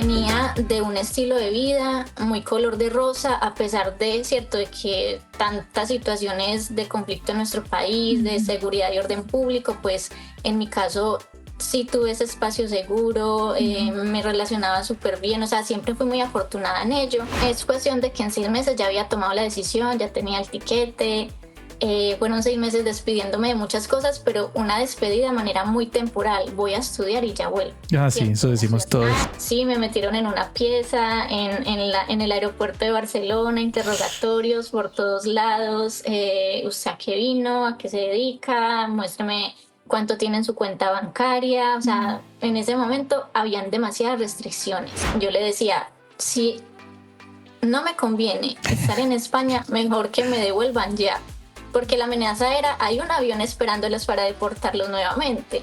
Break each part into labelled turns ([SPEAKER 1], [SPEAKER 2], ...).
[SPEAKER 1] venía de un estilo de vida muy color de rosa, a pesar de, cierto, de que tantas situaciones de conflicto en nuestro país, de seguridad y orden público, pues en mi caso sí tuve ese espacio seguro, me relacionaba súper bien, o sea, siempre fui muy afortunada en ello. Es cuestión de que en 6 meses ya había tomado la decisión, ya tenía el tiquete. Fueron 6 meses despidiéndome de muchas cosas, pero una despedida de manera muy temporal. Voy a estudiar y ya vuelvo.
[SPEAKER 2] Ah, sí, eso decimos todos.
[SPEAKER 1] Sí, me metieron en una pieza, en el aeropuerto de Barcelona, interrogatorios por todos lados. ¿Usted a qué vino? ¿A qué se dedica? Muéstrame cuánto tiene en su cuenta bancaria. O sea, en ese momento habían demasiadas restricciones. Yo le decía, si no me conviene estar en España, mejor que me devuelvan ya. Porque la amenaza era, hay un avión esperándolos para deportarlos nuevamente.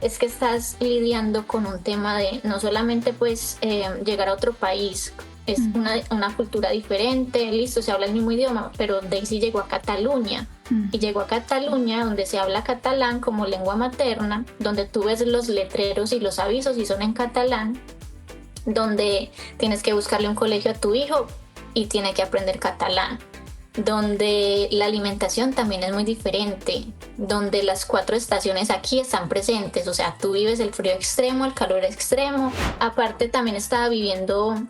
[SPEAKER 1] Es que estás lidiando con un tema de no solamente pues llegar a otro país, es una cultura diferente, listo, se habla el mismo idioma, pero Daisy llegó a Cataluña. Y llegó a Cataluña, donde se habla catalán como lengua materna, donde tú ves los letreros y los avisos y son en catalán, donde tienes que buscarle un colegio a tu hijo y tiene que aprender catalán, donde la alimentación también es muy diferente, donde las 4 estaciones aquí están presentes, o sea, tú vives el frío extremo, el calor extremo. Aparte también estaba viviendo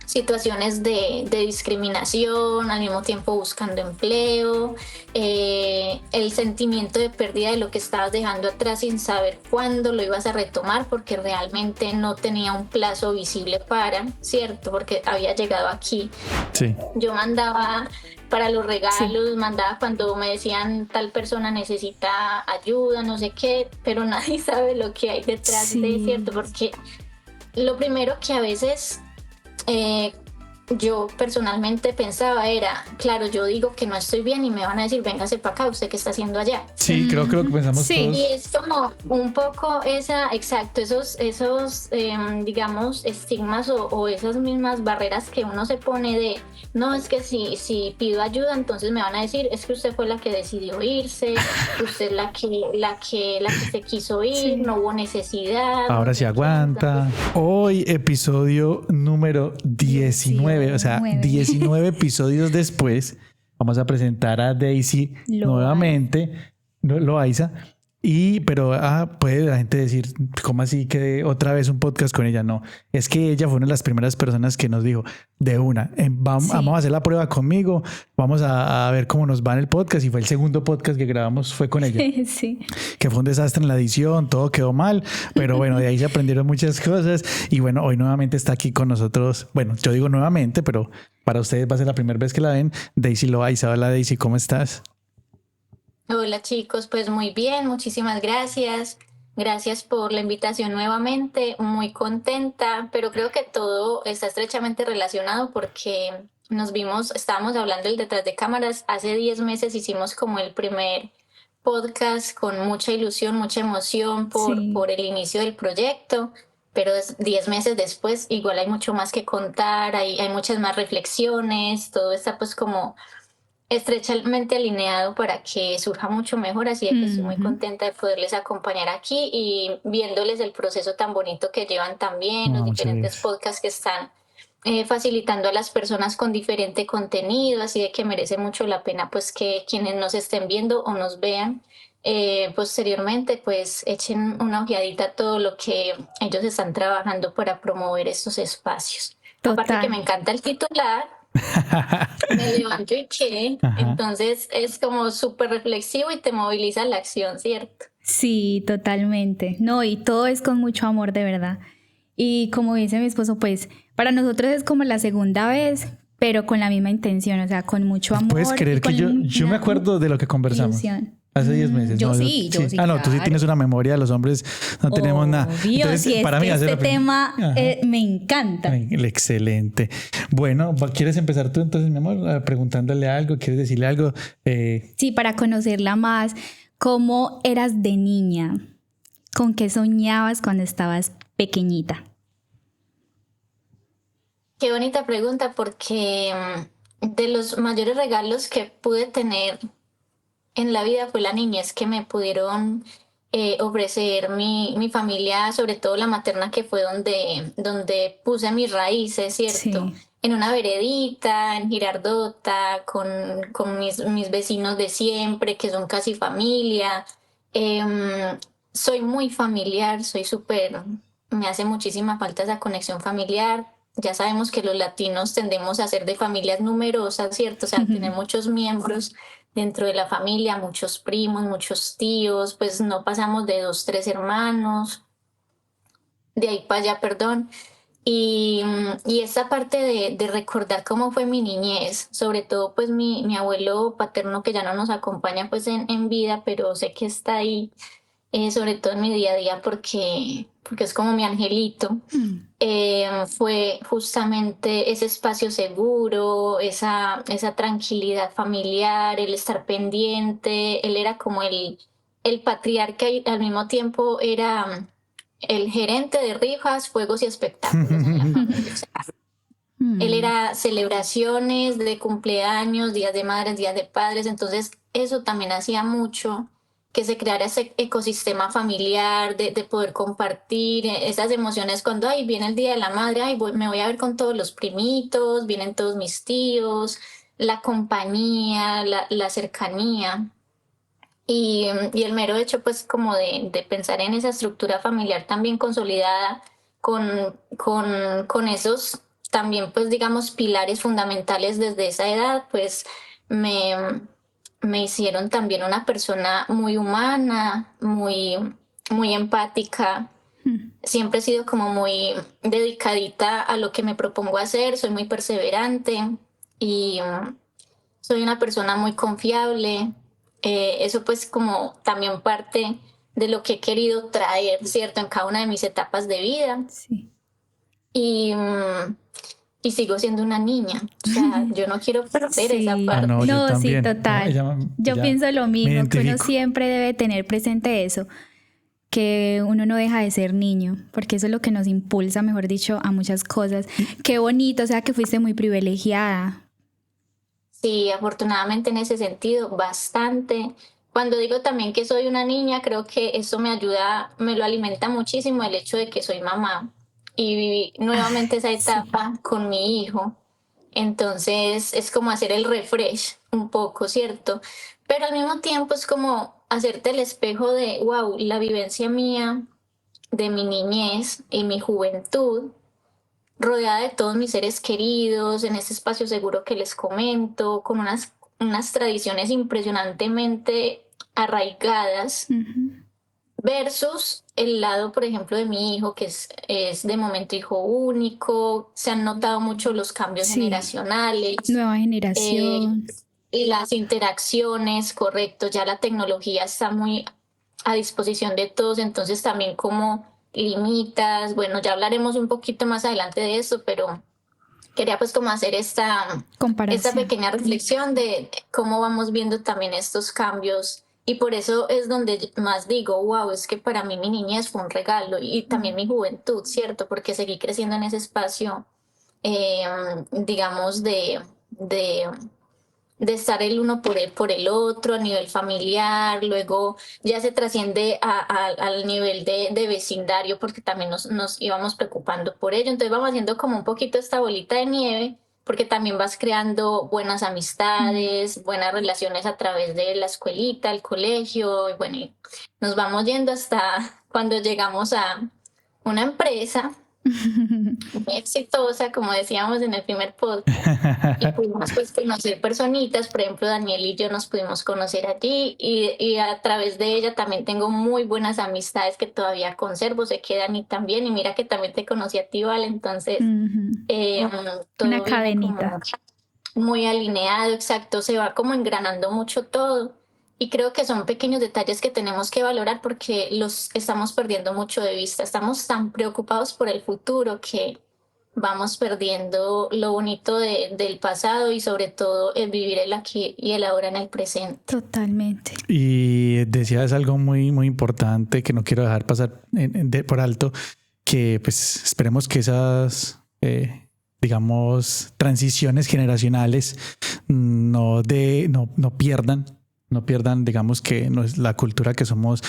[SPEAKER 1] situaciones de discriminación, al mismo tiempo buscando empleo, el sentimiento de pérdida de lo que estabas dejando atrás sin saber cuándo lo ibas a retomar, porque realmente no tenía un plazo visible para, ¿cierto? Porque había llegado aquí.
[SPEAKER 2] Sí.
[SPEAKER 1] Yo mandaba para los regalos, mandaba cuando me decían tal persona necesita ayuda, no sé qué, pero nadie sabe lo que hay detrás de, ¿cierto? Porque lo primero que a veces yo personalmente pensaba era, claro, yo digo que no estoy bien y me van a decir, véngase para acá, ¿usted qué está haciendo allá?
[SPEAKER 2] Sí, creo que lo que pensamos todos.
[SPEAKER 1] Y es como un poco esos digamos, estigmas o esas mismas barreras que uno se pone de, no, es que si pido ayuda, entonces me van a decir, es que usted fue la que decidió irse, usted es la que se quiso ir, no hubo necesidad.
[SPEAKER 2] Ahora sí aguanta. Hoy, episodio número 19. O sea, 19 episodios después, vamos a presentar a Daisy nuevamente, Loaiza. Pero puede la gente decir, ¿cómo así que otra vez un podcast con ella? No, es que ella fue una de las primeras personas que nos dijo, de una, vamos a hacer la prueba conmigo, vamos a ver cómo nos va en el podcast, y fue el segundo podcast que grabamos, fue con ella.
[SPEAKER 3] Sí.
[SPEAKER 2] Que fue un desastre en la edición, todo quedó mal, pero bueno, de ahí se aprendieron muchas cosas, y bueno, hoy nuevamente está aquí con nosotros, bueno, yo digo nuevamente, pero para ustedes va a ser la primera vez que la ven, Daisy Loaiza. Hola Daisy, ¿cómo estás?
[SPEAKER 1] Hola chicos, pues muy bien, muchísimas gracias. Gracias por la invitación nuevamente, muy contenta, pero creo que todo está estrechamente relacionado porque estábamos hablando del detrás de cámaras, hace 10 meses hicimos como el primer podcast con mucha ilusión, mucha emoción por el inicio del proyecto, pero 10 meses después igual hay mucho más que contar, hay muchas más reflexiones, todo está pues como estrechamente alineado para que surja mucho mejor, así que estoy muy contenta de poderles acompañar aquí y viéndoles el proceso tan bonito que llevan también, los diferentes podcasts que están facilitando a las personas con diferente contenido, así de que merece mucho la pena pues que quienes nos estén viendo o nos vean posteriormente pues echen una ojeadita a todo lo que ellos están trabajando para promover estos espacios.
[SPEAKER 3] Total.
[SPEAKER 1] Aparte que me encanta el titular, me levanto y qué. Entonces es como súper reflexivo y te moviliza a la acción, ¿cierto?
[SPEAKER 3] Sí, totalmente. No, y todo es con mucho amor, de verdad. Y como dice mi esposo, pues para nosotros es como la segunda vez, pero con la misma intención, o sea, con mucho amor.
[SPEAKER 2] ¿Puedes creer que yo me acuerdo de lo que conversamos?
[SPEAKER 3] Ilusión.
[SPEAKER 2] Hace 10 meses.
[SPEAKER 3] Yo
[SPEAKER 2] no,
[SPEAKER 3] sí.
[SPEAKER 2] Ah, no, tú sí tienes una memoria, los hombres no tenemos nada.
[SPEAKER 3] Entonces, sí, para mí este tema me encanta.
[SPEAKER 2] Excelente. Bueno, ¿quieres empezar tú entonces, mi amor? Preguntándole algo, ¿quieres decirle algo?
[SPEAKER 3] Sí, para conocerla más. ¿Cómo eras de niña? ¿Con qué soñabas cuando estabas pequeñita?
[SPEAKER 1] Qué bonita pregunta, porque de los mayores regalos que pude tener en la vida fue la niñez que me pudieron ofrecer mi familia, sobre todo la materna, que fue donde puse mis raíces, ¿cierto?
[SPEAKER 3] Sí.
[SPEAKER 1] En una veredita, en Girardota, con mis vecinos de siempre, que son casi familia. Soy muy familiar, me hace muchísima falta esa conexión familiar. Ya sabemos que los latinos tendemos a ser de familias numerosas, ¿cierto? O sea, tener muchos miembros dentro de la familia, muchos primos, muchos tíos, pues no pasamos de 2, 3 hermanos, de ahí para allá, perdón. Y esa parte de recordar cómo fue mi niñez, sobre todo pues mi abuelo paterno, que ya no nos acompaña pues en vida, pero sé que está ahí, sobre todo en mi día a día, porque es como mi angelito. Fue justamente ese espacio seguro, esa tranquilidad familiar, el estar pendiente. Él era como el patriarca y al mismo tiempo era el gerente de rifas, fuegos y espectáculos en la familia. O sea, él era celebraciones de cumpleaños, días de madres, días de padres, entonces eso también hacía mucho que se creara ese ecosistema familiar, de poder compartir esas emociones cuando ay, viene el Día de la Madre, ay, me voy a ver con todos los primitos, vienen todos mis tíos, la compañía, la cercanía. Y el mero hecho, pues, como de pensar en esa estructura familiar también consolidada, con esos también, pues, digamos, pilares fundamentales desde esa edad, pues, me, me hicieron también una persona muy humana, muy empática. Siempre he sido como muy dedicadita a lo que me propongo hacer, soy muy perseverante y soy una persona muy confiable. Eso pues como también parte de lo que he querido traer, ¿cierto? En cada una de mis etapas de vida.
[SPEAKER 3] Sí.
[SPEAKER 1] Y sigo siendo una niña. O sea, yo no quiero perder esa
[SPEAKER 3] Sí.
[SPEAKER 1] parte.
[SPEAKER 2] no, yo
[SPEAKER 3] No, sí,
[SPEAKER 2] también.
[SPEAKER 3] total. Yo
[SPEAKER 2] Ella
[SPEAKER 3] pienso lo
[SPEAKER 2] me
[SPEAKER 3] mismo, que uno
[SPEAKER 2] identifico.
[SPEAKER 3] siempre debe tener presente eso, que uno no deja de ser niño, porque eso es lo que nos impulsa, mejor dicho, a muchas cosas. Qué bonito, o sea, que fuiste muy privilegiada.
[SPEAKER 1] Sí, afortunadamente en ese sentido, bastante. Cuando digo también que soy una niña, creo que eso me ayuda, me lo alimenta muchísimo el hecho de que soy mamá y viví nuevamente esa
[SPEAKER 3] Sí.
[SPEAKER 1] etapa con mi hijo. Entonces es como hacer el refresh un poco, ¿cierto? Pero al mismo tiempo es como hacerte el espejo de, wow, la vivencia mía de mi niñez y mi juventud, rodeada de todos mis seres queridos, en ese espacio seguro que les comento, con unas tradiciones impresionantemente arraigadas, versus el lado, por ejemplo, de mi hijo, que es de momento hijo único. Se han notado mucho los cambios
[SPEAKER 3] Sí.
[SPEAKER 1] generacionales.
[SPEAKER 3] Nueva generación.
[SPEAKER 1] Y las interacciones, correcto, ya la tecnología está muy a disposición de todos, entonces también como limitas, bueno, ya hablaremos un poquito más adelante de eso, pero quería pues como hacer esta
[SPEAKER 3] Comparación.
[SPEAKER 1] pequeña reflexión de cómo vamos viendo también estos cambios. Y por eso es donde más digo, wow, es que para mí mi niñez fue un regalo y también mi juventud, ¿cierto? Porque seguí creciendo en ese espacio, digamos, de estar el uno por el otro a nivel familiar, luego ya se trasciende al nivel de vecindario porque también nos íbamos preocupando por ello, entonces vamos haciendo como un poquito esta bolita de nieve porque también vas creando buenas amistades, buenas relaciones a través de la escuelita, el colegio, y bueno, y nos vamos yendo hasta cuando llegamos a una empresa muy exitosa, como decíamos en el primer podcast, y pudimos pues conocer personitas, por ejemplo Daniel y yo nos pudimos conocer allí y a través de ella también tengo muy buenas amistades que todavía conservo, se quedan y también, y mira que también te conocí a ti, Val, entonces todo
[SPEAKER 3] Una
[SPEAKER 1] viene
[SPEAKER 3] cadenita.
[SPEAKER 1] como muy alineado, exacto, se va como engranando mucho todo. Y creo que son pequeños detalles que tenemos que valorar porque los estamos perdiendo mucho de vista. Estamos tan preocupados por el futuro que vamos perdiendo lo bonito del pasado y sobre todo el vivir el aquí y el ahora en el presente.
[SPEAKER 3] Totalmente.
[SPEAKER 2] Y decías algo muy, muy importante que no quiero dejar pasar por alto, que pues esperemos que esas, digamos, transiciones generacionales no pierdan, digamos, que no es la cultura que somos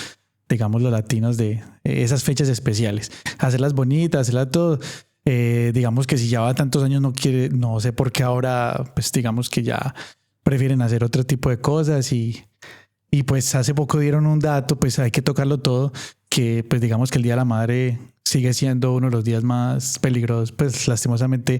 [SPEAKER 2] digamos, los latinos de esas fechas especiales. Hacerlas bonitas, hacerlas todo. Digamos que si ya va tantos años no quiere, no sé por qué ahora, pues digamos que ya prefieren hacer otro tipo de cosas y pues hace poco dieron un dato, pues hay que tocarlo todo, que pues digamos que el Día de la Madre sigue siendo uno de los días más peligrosos, pues lastimosamente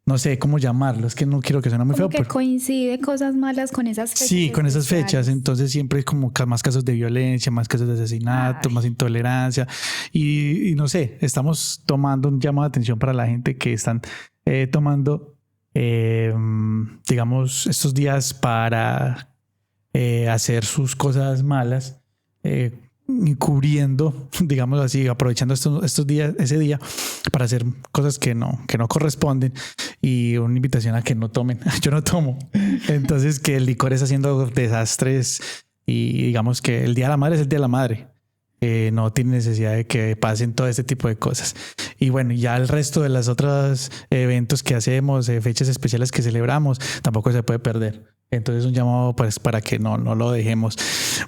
[SPEAKER 2] no sé cómo llamarlo, es que no quiero que suene muy
[SPEAKER 3] como
[SPEAKER 2] feo.
[SPEAKER 3] que coincide cosas malas con esas fechas.
[SPEAKER 2] Sí, con esas
[SPEAKER 3] especiales.
[SPEAKER 2] fechas, entonces siempre hay como más casos de violencia, más casos de asesinato, más intolerancia y no sé, estamos tomando un llamado de atención para la gente que están tomando, digamos, estos días para hacer sus cosas malas, cubriendo, digamos así, aprovechando estos días, ese día para hacer cosas que no corresponden y una invitación a que no tomen. Yo no tomo. Entonces que el licor está haciendo desastres y digamos que el Día de la Madre es el Día de la Madre. No tiene necesidad de que pasen todo este tipo de cosas. Y bueno, ya el resto de los otros eventos que hacemos, fechas especiales que celebramos, tampoco se puede perder. Entonces un llamado pues para que no lo dejemos.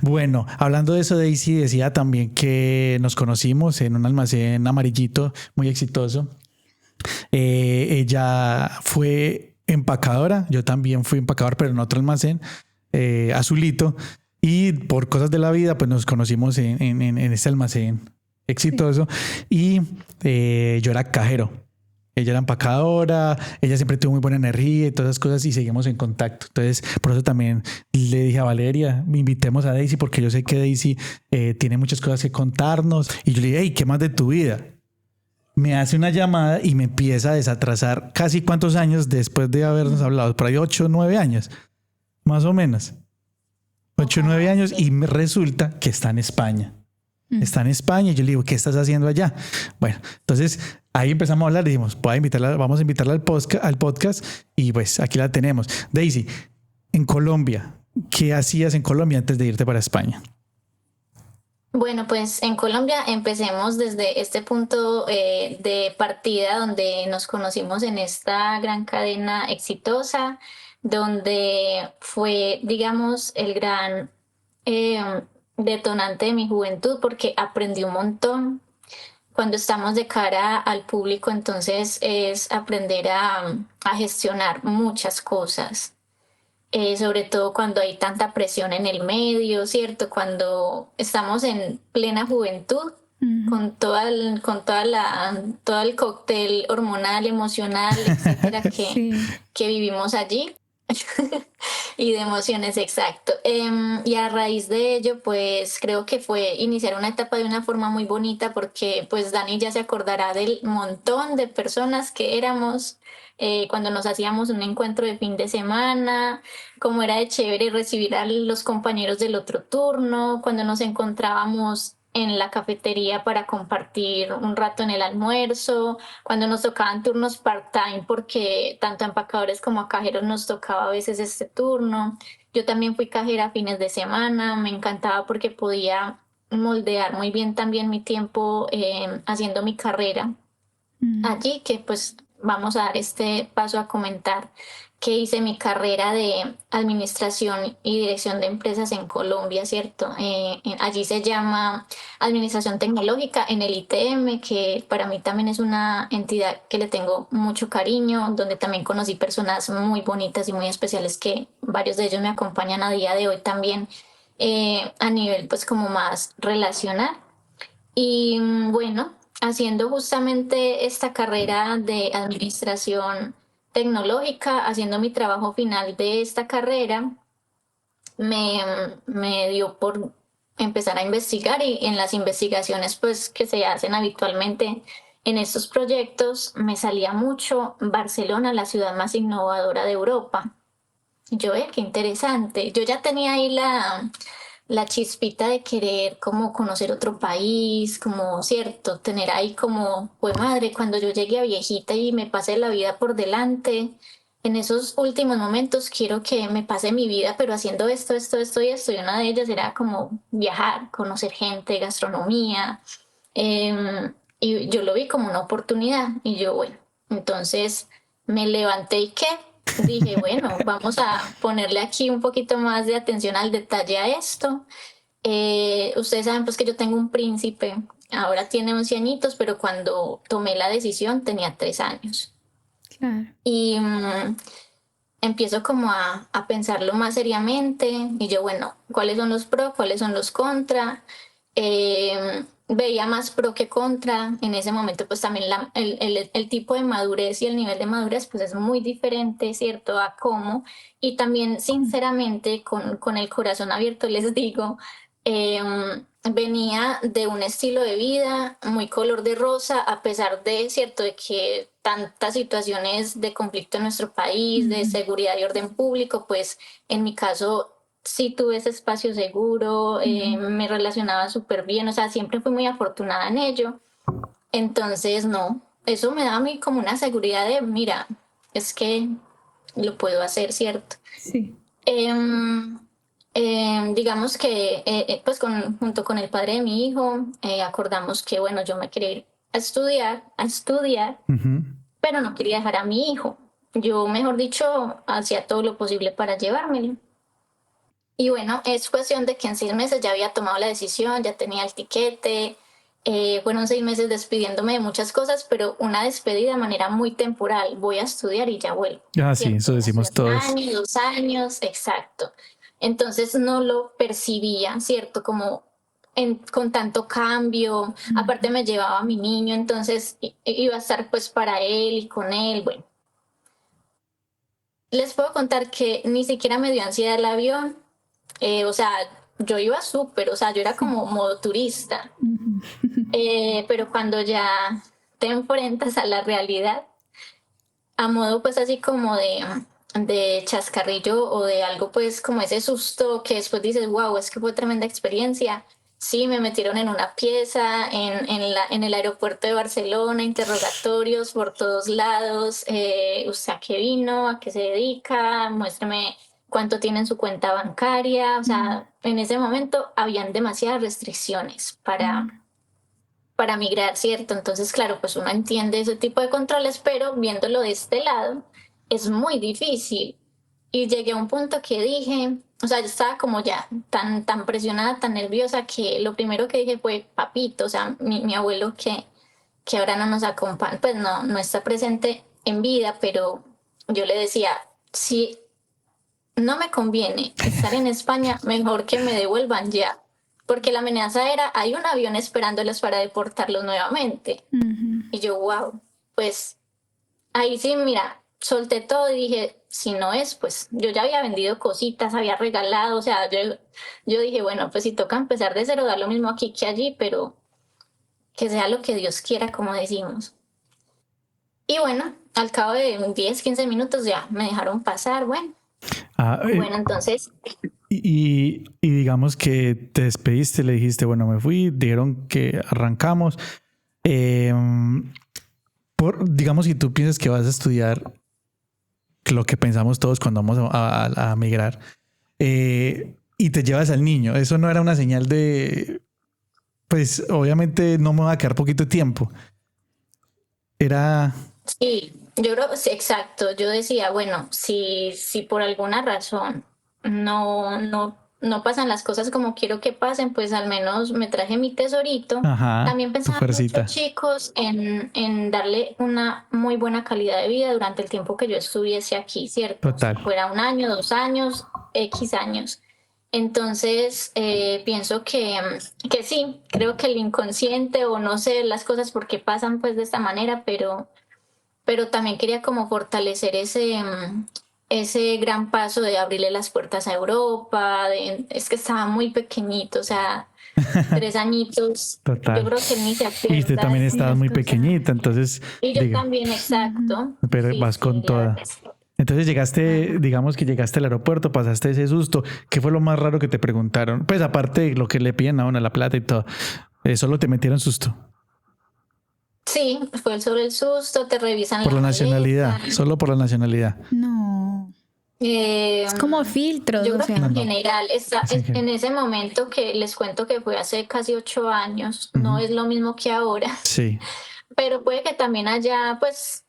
[SPEAKER 2] Bueno, hablando de eso, Daisy decía también que nos conocimos en un almacén amarillito muy exitoso. Ella fue empacadora, yo también fui empacador, pero en otro almacén, azulito. Y por cosas de la vida, pues nos conocimos en este almacén exitoso. Sí. Y yo era cajero. Ella era empacadora, ella siempre tuvo muy buena energía y todas esas cosas y seguimos en contacto. Entonces, por eso también le dije a Valeria, invitemos a Daisy porque yo sé que Daisy tiene muchas cosas que contarnos. Y yo le dije, hey, ¿qué más de tu vida? Me hace una llamada y me empieza a desatrasar casi cuántos años después de habernos hablado, por ahí 8 o 9 años, más o menos. 8 o 9 años y me resulta que está en España. Está en España y yo le digo, ¿qué estás haciendo allá? Bueno, entonces ahí empezamos a hablar, dijimos, vamos a invitarla al podcast y pues aquí la tenemos. Daisy, en Colombia, ¿qué hacías en Colombia antes de irte para España?
[SPEAKER 1] Bueno, pues en Colombia empecemos desde este punto de partida donde nos conocimos en esta gran cadena exitosa, donde fue, digamos, el gran detonante de mi juventud porque aprendí un montón. Cuando estamos de cara al público, entonces es aprender a gestionar muchas cosas. Sobre todo cuando hay tanta presión en el medio, ¿cierto? Cuando estamos en plena juventud, con todo el cóctel hormonal, emocional, etcétera, que vivimos allí. Y de emociones, exacto. Y a raíz de ello, pues creo que fue iniciar una etapa de una forma muy bonita porque pues Dani ya se acordará del montón de personas que éramos cuando nos hacíamos un encuentro de fin de semana, cómo era de chévere recibir a los compañeros del otro turno, cuando nos encontrábamos en la cafetería para compartir un rato en el almuerzo, cuando nos tocaban turnos part-time, porque tanto a empacadores como a cajeros nos tocaba a veces este turno. Yo también fui cajera a fines de semana, me encantaba porque podía moldear muy bien también mi tiempo haciendo mi carrera allí, que pues vamos a dar este paso a comentar que hice mi carrera de administración y dirección de empresas en Colombia, ¿cierto? Allí se llama Administración Tecnológica en el ITM, que para mí también es una entidad que le tengo mucho cariño, donde también conocí personas muy bonitas y muy especiales que varios de ellos me acompañan a día de hoy también a nivel pues como más relacional. Y bueno, haciendo justamente esta carrera de administración tecnológica, haciendo mi trabajo final de esta carrera, me dio por empezar a investigar y en las investigaciones pues que se hacen habitualmente en estos proyectos me salía mucho Barcelona, la ciudad más innovadora de Europa. Y yo, qué interesante. Yo ya tenía ahí la chispita de querer como conocer otro país, como cierto, tener ahí como, pues madre, cuando yo llegue a viejita y me pase la vida por delante, en esos últimos momentos quiero que me pase mi vida, pero haciendo esto y esto, y una de ellas era como viajar, conocer gente, gastronomía, y yo lo vi como una oportunidad, y yo, bueno, entonces me levanté y ¿qué? Dije, bueno, vamos a ponerle aquí un poquito más de atención al detalle a esto. Ustedes saben pues que yo tengo un príncipe, ahora tiene 11 añitos, pero cuando tomé la decisión tenía 3 años.
[SPEAKER 3] Claro.
[SPEAKER 1] Y empiezo como a pensarlo más seriamente y yo, bueno, ¿cuáles son los pros, cuáles son los contra? Veía más pro que contra. En ese momento pues también el tipo de madurez y el nivel de madurez pues es muy diferente, ¿cierto? A cómo. Y también sinceramente con el corazón abierto les digo, venía de un estilo de vida muy color de rosa, a pesar de, cierto, de que tantas situaciones de conflicto en nuestro país, de seguridad y orden público, pues en mi caso sí tuve ese espacio seguro, me relacionaba súper bien, o sea, siempre fui muy afortunada en ello. Entonces, no, eso me da a mí como una seguridad de, mira, es que lo puedo hacer, ¿cierto?
[SPEAKER 3] Sí.
[SPEAKER 1] Digamos que pues junto con el padre de mi hijo acordamos que bueno, yo me quería ir a estudiar, pero no quería dejar a mi hijo. Yo, mejor dicho, hacía todo lo posible para llevármelo. Y bueno, es cuestión de que en 6 meses ya había tomado la decisión, ya tenía el tiquete. Fueron 6 meses despidiéndome de muchas cosas, pero una despedida de manera muy temporal. Voy a estudiar y ya vuelvo.
[SPEAKER 2] Ah, sí, eso decimos todos.
[SPEAKER 1] 1 año, 2 años, exacto. Entonces no lo percibía, ¿cierto? Como con tanto cambio. Aparte me llevaba a mi niño, entonces iba a estar pues para él y con él. Bueno, les puedo contar que ni siquiera me dio ansiedad el avión. O sea, yo iba súper, o sea, yo era como modo turista. Pero cuando ya te enfrentas a la realidad, a modo pues así como de chascarrillo o de algo pues como ese susto que después dices, wow, es que fue tremenda experiencia. Sí, me metieron en una pieza, en el aeropuerto de Barcelona, interrogatorios por todos lados. ¿Usted a qué vino? ¿A qué se dedica? Muéstrame cuánto tiene en su cuenta bancaria. O sea, en ese momento habían demasiadas restricciones para migrar, ¿cierto? Entonces, claro, pues uno entiende ese tipo de controles, pero viéndolo de este lado es muy difícil. Y llegué a un punto que dije, o sea, yo estaba como ya tan presionada, tan nerviosa, que lo primero que dije fue, papito, o sea, mi abuelo que ahora no nos acompaña, pues no está presente en vida, pero yo le decía, si no me conviene estar en España, mejor que me devuelvan ya. Porque la amenaza era, hay un avión esperándolos para deportarlos nuevamente. Y yo, wow, pues ahí sí, mira, solté todo y dije, si no es, pues yo ya había vendido cositas, había regalado, o sea, yo dije, bueno, pues si toca empezar de cero, da lo mismo aquí que allí, pero que sea lo que Dios quiera, como decimos. Y bueno, al cabo de 10, 15 minutos ya me dejaron pasar, bueno. Bueno, entonces...
[SPEAKER 2] Y digamos que te despediste, le dijiste, bueno, me fui, dijeron que arrancamos. Digamos, si tú piensas que vas a estudiar lo que pensamos todos cuando vamos a migrar, y te llevas al niño, eso no era una señal de, pues obviamente no me va a quedar poquito tiempo. Era...
[SPEAKER 1] Sí, yo creo, sí, exacto. Yo decía, bueno, si por alguna razón no pasan las cosas como quiero que pasen, pues al menos me traje mi tesorito.
[SPEAKER 2] Ajá,
[SPEAKER 1] También pensaba
[SPEAKER 2] fuercita.
[SPEAKER 1] mucho, chicos, en darle una muy buena calidad de vida durante el tiempo que yo estuviese aquí, ¿cierto?
[SPEAKER 2] Total.
[SPEAKER 1] Fuera 1 año, 2 años, X años. Entonces, pienso que sí, creo que el inconsciente o no sé las cosas por qué pasan pues de esta manera, pero también quería como fortalecer ese gran paso de abrirle las puertas a Europa. Es que estaba muy pequeñito, o sea, 3 añitos.
[SPEAKER 2] Total.
[SPEAKER 1] Yo creo que ni se acuerda.
[SPEAKER 2] Y usted también estaba muy pequeñita, entonces...
[SPEAKER 1] Y yo también, exacto.
[SPEAKER 2] Pero
[SPEAKER 1] Sí,
[SPEAKER 2] vas con toda. Entonces llegaste, digamos que llegaste al aeropuerto, pasaste ese susto. ¿Qué fue lo más raro que te preguntaron? Pues aparte de lo que le piden a uno, la plata y todo, solo te metieron susto.
[SPEAKER 1] Sí, fue sobre el susto, te revisan
[SPEAKER 2] por la nacionalidad,
[SPEAKER 1] maleta.
[SPEAKER 2] solo por la nacionalidad.
[SPEAKER 3] No. Es como filtros.
[SPEAKER 1] Yo creo que en
[SPEAKER 2] No.
[SPEAKER 1] general, en ese momento que les cuento que fue hace casi 8 años, no es lo mismo que ahora.
[SPEAKER 2] Sí.
[SPEAKER 1] Pero puede que también haya, pues,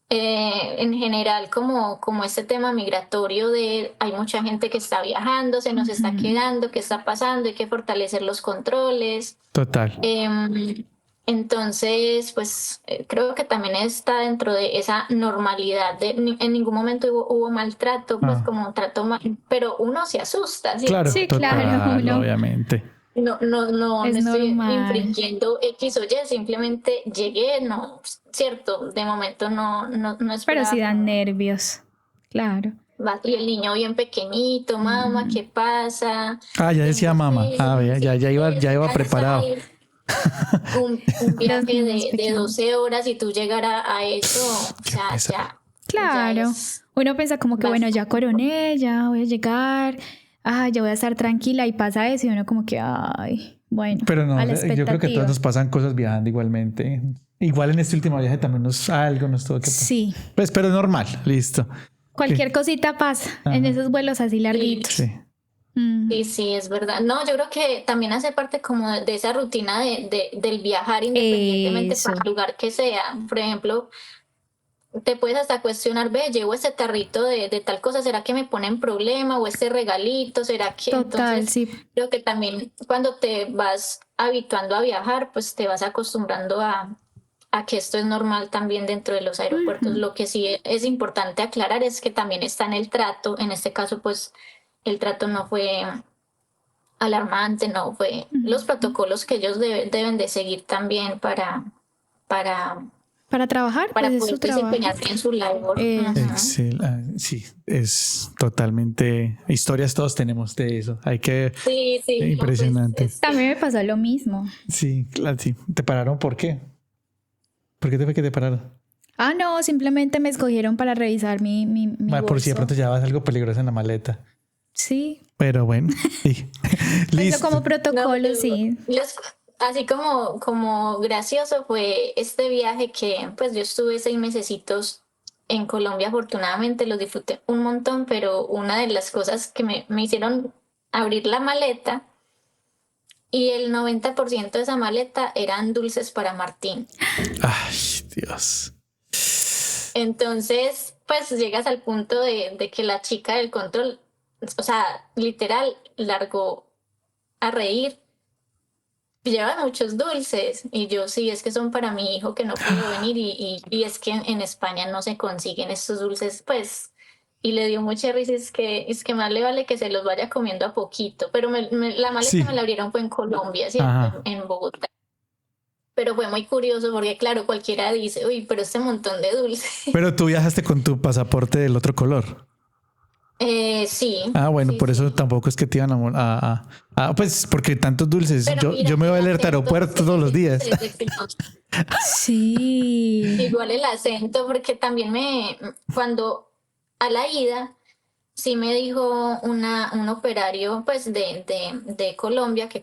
[SPEAKER 1] en general como este tema migratorio de hay mucha gente que está viajando, se nos está quedando, ¿qué está pasando? Hay que fortalecer los controles.
[SPEAKER 2] Total.
[SPEAKER 1] Entonces, pues creo que también está dentro de esa normalidad en ningún momento hubo maltrato, pues como trato mal, pero uno se asusta, ¿sí?
[SPEAKER 2] Claro,
[SPEAKER 3] Sí,
[SPEAKER 2] total,
[SPEAKER 3] claro, uno.
[SPEAKER 2] obviamente.
[SPEAKER 1] No
[SPEAKER 3] Es
[SPEAKER 1] estoy
[SPEAKER 3] normal.
[SPEAKER 1] infringiendo X o Y, simplemente llegué, no, cierto, de momento no
[SPEAKER 3] Pero
[SPEAKER 1] esperaba.
[SPEAKER 3] sí dan nervios, claro.
[SPEAKER 1] Y el niño bien pequeñito, mamá, ¿qué pasa?
[SPEAKER 2] Ah, ya decía mamá. Ah, vea, ya iba preparado.
[SPEAKER 1] Un
[SPEAKER 3] Los
[SPEAKER 1] viaje
[SPEAKER 3] niños
[SPEAKER 1] de
[SPEAKER 3] pequeños.
[SPEAKER 1] 12 horas y tú llegar a eso, o
[SPEAKER 2] Qué
[SPEAKER 1] sea,
[SPEAKER 2] pesar.
[SPEAKER 1] ya
[SPEAKER 3] Claro.
[SPEAKER 1] es
[SPEAKER 3] Uno piensa como que, bueno, ya coroné, ya voy a llegar, ya voy a estar tranquila y pasa eso y uno como que, ay, bueno,
[SPEAKER 2] Pero no,
[SPEAKER 3] a la
[SPEAKER 2] yo creo que a todos
[SPEAKER 3] expectativa.
[SPEAKER 2] nos pasan cosas viajando igualmente. Igual en este último viaje también algo nos tuvo que pasar.
[SPEAKER 3] Sí,
[SPEAKER 2] Pues, pero normal, listo.
[SPEAKER 3] cualquier cosita pasa en
[SPEAKER 2] Ajá.
[SPEAKER 3] esos vuelos así larguitos.
[SPEAKER 2] Sí.
[SPEAKER 1] Sí, es verdad. No, yo creo que también hace parte como de esa rutina del viajar independientemente
[SPEAKER 3] Eso.
[SPEAKER 1] para el lugar que sea. Por ejemplo, te puedes hasta cuestionar, ve, llevo ese tarrito de tal cosa, ¿será que me pone en problema? O este regalito, ¿será que?
[SPEAKER 3] Total,
[SPEAKER 1] Entonces,
[SPEAKER 3] sí.
[SPEAKER 1] creo que también cuando te vas habituando a viajar, pues te vas acostumbrando a que esto es normal también dentro de los aeropuertos. Lo que sí es importante aclarar es que también está en el trato. En este caso, pues el trato no fue alarmante, no fue los protocolos que ellos deben de seguir también para
[SPEAKER 3] Para trabajar, pues es
[SPEAKER 1] poder
[SPEAKER 3] su trabajo.
[SPEAKER 1] desempeñarse en su labor.
[SPEAKER 2] Sí, es totalmente. Historias todos tenemos de eso. Hay que.
[SPEAKER 1] Sí,
[SPEAKER 2] Impresionante.
[SPEAKER 1] pues,
[SPEAKER 3] También me pasó lo mismo.
[SPEAKER 2] Sí, claro, sí. ¿Te pararon por qué? ¿Por qué te fue que te pararon?
[SPEAKER 3] Ah, no, simplemente me escogieron para revisar mi
[SPEAKER 2] Por si de
[SPEAKER 3] bolso.
[SPEAKER 2] pronto llevabas algo peligroso en la maleta.
[SPEAKER 3] Sí.
[SPEAKER 2] Pero bueno, sí.
[SPEAKER 3] Eso como
[SPEAKER 1] No,
[SPEAKER 3] protocolo, sí.
[SPEAKER 1] así como gracioso fue este viaje que pues yo estuve 6 mesecitos en Colombia, afortunadamente los disfruté un montón, pero una de las cosas que me hicieron abrir la maleta y el 90% de esa maleta eran dulces para Martín.
[SPEAKER 2] Ay, Dios.
[SPEAKER 1] Entonces, pues llegas al punto de que la chica del control, o sea, literal, largó a reír. Llevan muchos dulces y yo sí, es que son para mi hijo que no pudo venir y es que en España no se consiguen estos dulces, pues, y le dio mucha risa, es que más le vale que se los vaya comiendo a poquito, pero la maleta
[SPEAKER 2] Sí.
[SPEAKER 1] me la abrieron fue en Colombia, ¿cierto?
[SPEAKER 2] Ajá.
[SPEAKER 1] En Bogotá. Pero fue muy curioso porque, claro, cualquiera dice, uy, pero este montón de dulces.
[SPEAKER 2] Pero tú viajaste con tu pasaporte del otro color.
[SPEAKER 1] Sí.
[SPEAKER 2] Ah, bueno,
[SPEAKER 1] sí,
[SPEAKER 2] por eso
[SPEAKER 1] sí.
[SPEAKER 2] tampoco es que te iban pues porque tantos dulces.
[SPEAKER 1] Pero mira,
[SPEAKER 2] Yo me voy a
[SPEAKER 1] el
[SPEAKER 2] alerta
[SPEAKER 1] acento
[SPEAKER 2] aeropuerto todos los días.
[SPEAKER 3] Sí.
[SPEAKER 1] Igual el acento, porque también cuando a la ida, sí me dijo un operario pues de Colombia que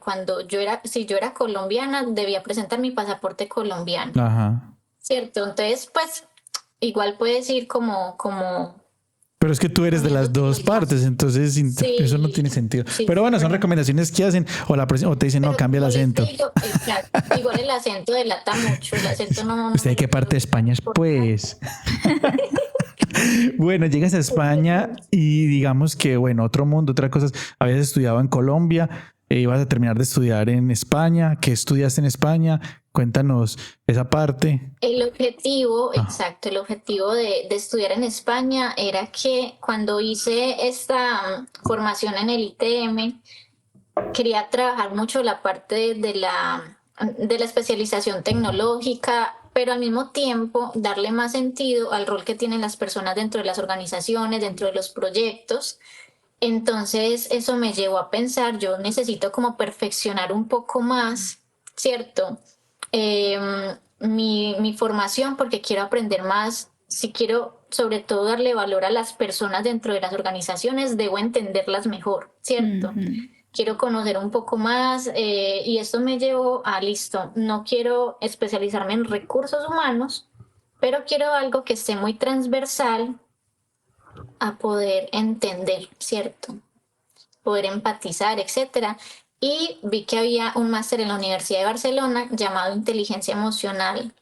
[SPEAKER 1] si yo era colombiana, debía presentar mi pasaporte colombiano,
[SPEAKER 2] Ajá.
[SPEAKER 1] ¿cierto? Entonces, pues, igual puedes ir como
[SPEAKER 2] Pero es que tú eres de las dos partes, entonces
[SPEAKER 1] Sí,
[SPEAKER 2] eso no tiene sentido.
[SPEAKER 1] sí,
[SPEAKER 2] Pero bueno, son
[SPEAKER 1] pero-
[SPEAKER 2] recomendaciones que hacen o te dicen, no,
[SPEAKER 1] pero
[SPEAKER 2] cambia el
[SPEAKER 1] como les
[SPEAKER 2] acento.
[SPEAKER 1] digo, exacto, igual el acento delata mucho, el acento no.
[SPEAKER 2] ¿Usted de qué parte de España es, pues? Bueno, llegas a España y digamos que, bueno, otro mundo, otras cosas. Habías estudiado en Colombia, ibas a terminar de estudiar en España. ¿Qué estudiaste en España? Cuéntanos esa parte.
[SPEAKER 1] El objetivo, exacto, el objetivo de estudiar en España era que cuando hice esta formación en el ITM, quería trabajar mucho la parte de la especialización tecnológica, pero al mismo tiempo darle más sentido al rol que tienen las personas dentro de las organizaciones, dentro de los proyectos. Entonces eso me llevó a pensar, yo necesito como perfeccionar un poco más, ¿cierto? Mi formación porque quiero aprender más, si quiero sobre todo darle valor a las personas dentro de las organizaciones, debo entenderlas mejor, ¿cierto? Quiero conocer un poco más y esto me llevó a, listo, no quiero especializarme en recursos humanos, pero quiero algo que esté muy transversal a poder entender, ¿cierto? Poder empatizar, etcétera. Y vi que había un máster en la Universidad de Barcelona llamado Inteligencia Emocional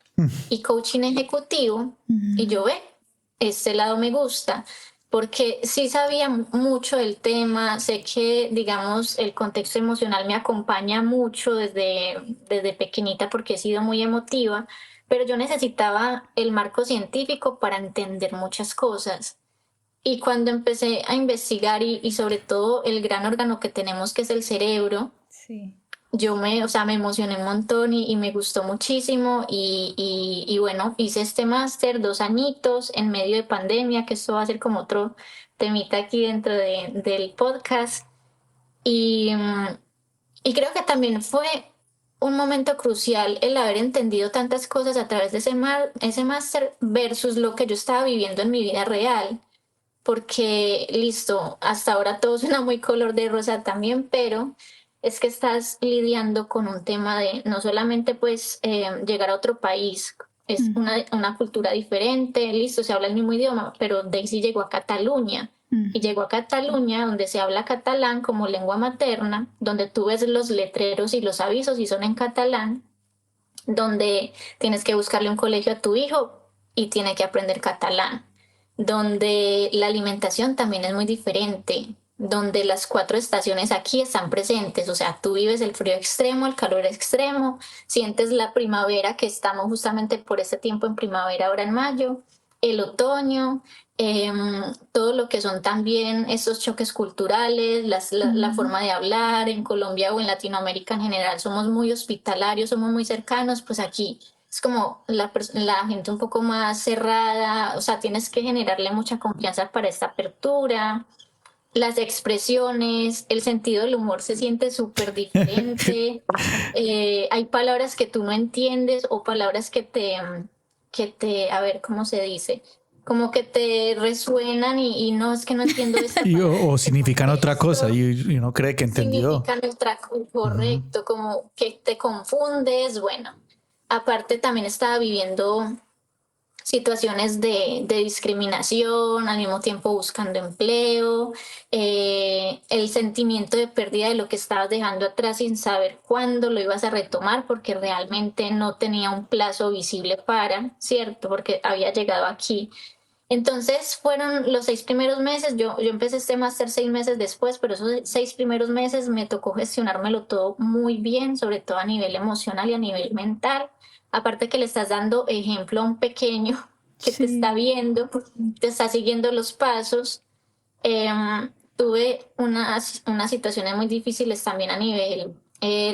[SPEAKER 1] y Coaching Ejecutivo. Y yo este lado me gusta, porque sí sabía mucho del tema, sé que, digamos, el contexto emocional me acompaña mucho desde pequeñita porque he sido muy emotiva, pero yo necesitaba el marco científico para entender muchas cosas. Y cuando empecé a investigar y sobre todo el gran órgano que tenemos que es el cerebro,
[SPEAKER 3] Sí.
[SPEAKER 1] o sea, me emocioné un montón y me gustó muchísimo y bueno, hice este máster 2 añitos en medio de pandemia, que esto va a ser como otro temita aquí dentro del podcast y, y creo que también fue un momento crucial el haber entendido tantas cosas a través de ese máster versus lo que yo estaba viviendo en mi vida real. Porque, listo, hasta ahora todo suena muy color de rosa también, pero es que estás lidiando con un tema de no solamente pues llegar a otro país, es una cultura diferente, listo, se habla el mismo idioma, pero Daisy llegó a Cataluña y llegó a Cataluña donde se habla catalán como lengua materna, donde tú ves los letreros y los avisos y son en catalán, donde tienes que buscarle un colegio a tu hijo y tiene que aprender catalán, donde la alimentación también es muy diferente, donde las 4 estaciones aquí están presentes, o sea, tú vives el frío extremo, el calor extremo, sientes la primavera, que estamos justamente por este tiempo en primavera, ahora en mayo, el otoño, todo lo que son también esos choques culturales, la forma de hablar en Colombia o en Latinoamérica en general, somos muy hospitalarios, somos muy cercanos, pues aquí es como la gente un poco más cerrada, o sea, tienes que generarle mucha confianza para esta apertura. Las expresiones, el sentido del humor se siente súper diferente. Hay palabras que tú no entiendes o palabras a ver, ¿cómo se dice? Como que te resuenan y no, es que no entiendo esta
[SPEAKER 2] O
[SPEAKER 1] palabra.
[SPEAKER 2] significan otra cosa y uno cree que entendió.
[SPEAKER 1] Significan correcto, como que te confundes. Bueno, aparte también estaba viviendo situaciones de discriminación, al mismo tiempo buscando empleo, el sentimiento de pérdida de lo que estabas dejando atrás sin saber cuándo lo ibas a retomar, porque realmente no tenía un plazo visible para, ¿cierto? Porque había llegado aquí. Entonces fueron los 6 primeros meses, yo empecé este máster 6 meses después, pero esos 6 primeros meses me tocó gestionármelo todo muy bien, sobre todo a nivel emocional y a nivel mental. Aparte que le estás dando ejemplo a un pequeño que te está viendo, te está siguiendo los pasos. Tuve unas situaciones muy difíciles también a nivel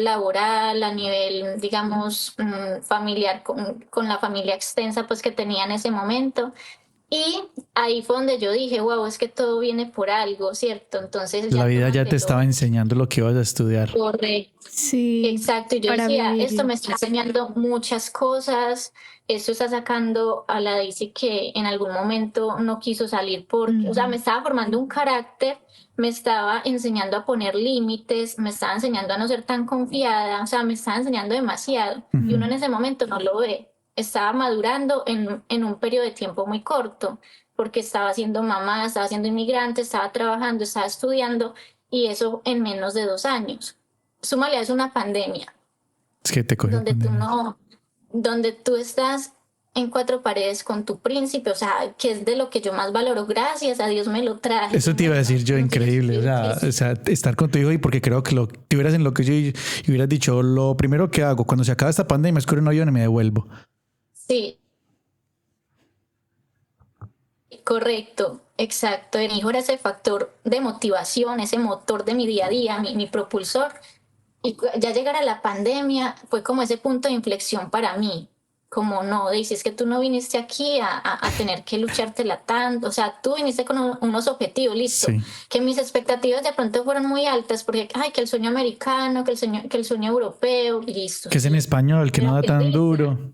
[SPEAKER 1] laboral, a nivel, digamos, familiar, con la familia extensa pues que tenía en ese momento. Y ahí fue donde yo dije, wow, es que todo viene por algo, ¿cierto? Entonces
[SPEAKER 2] La
[SPEAKER 1] ya
[SPEAKER 2] vida ya
[SPEAKER 1] tómatelo.
[SPEAKER 2] te estaba enseñando lo que ibas a estudiar.
[SPEAKER 1] Correcto.
[SPEAKER 3] Sí,
[SPEAKER 1] Exacto, y yo
[SPEAKER 3] para
[SPEAKER 1] decía, esto
[SPEAKER 3] vivirlo.
[SPEAKER 1] me está enseñando muchas cosas, esto está sacando a la Daisy que en algún momento no quiso salir porque, o sea, me estaba formando un carácter, me estaba enseñando a poner límites, me estaba enseñando a no ser tan confiada, o sea, me estaba enseñando demasiado. Y uno en ese momento no lo ve, estaba madurando en un periodo de tiempo muy corto, porque estaba siendo mamá, estaba siendo inmigrante, estaba trabajando, estaba estudiando, y eso en menos de 2 años. Súmale a eso una pandemia,
[SPEAKER 2] Es que te cogió
[SPEAKER 1] donde tú
[SPEAKER 2] pandemia.
[SPEAKER 1] no, donde tú estás en 4 paredes con tu príncipe, o sea, que es de lo que yo más valoro. Gracias a Dios me lo traje.
[SPEAKER 2] Eso te iba a decir yo,
[SPEAKER 1] No tienes
[SPEAKER 2] increíble.
[SPEAKER 1] idea.
[SPEAKER 2] O sea, estar con tu hijo y porque creo que te hubieras enloquecido y hubieras dicho, lo primero que hago cuando se acaba esta pandemia me escoge un avión y me devuelvo.
[SPEAKER 1] Sí, correcto, exacto. Mi hijo era ese factor de motivación, ese motor de mi día a día, mi propulsor. Y ya llegar a la pandemia fue como ese punto de inflexión para mí. Como no, Daisy, es que tú no viniste aquí a tener que luchártela tanto. O sea, tú viniste con unos objetivos, listo.
[SPEAKER 2] Sí.
[SPEAKER 1] Que mis expectativas de pronto fueron muy altas porque, ay, que el sueño americano, que el sueño europeo, listo.
[SPEAKER 2] Que es en
[SPEAKER 1] Sí.
[SPEAKER 2] español, que no da tan
[SPEAKER 1] Aterriza.
[SPEAKER 2] duro.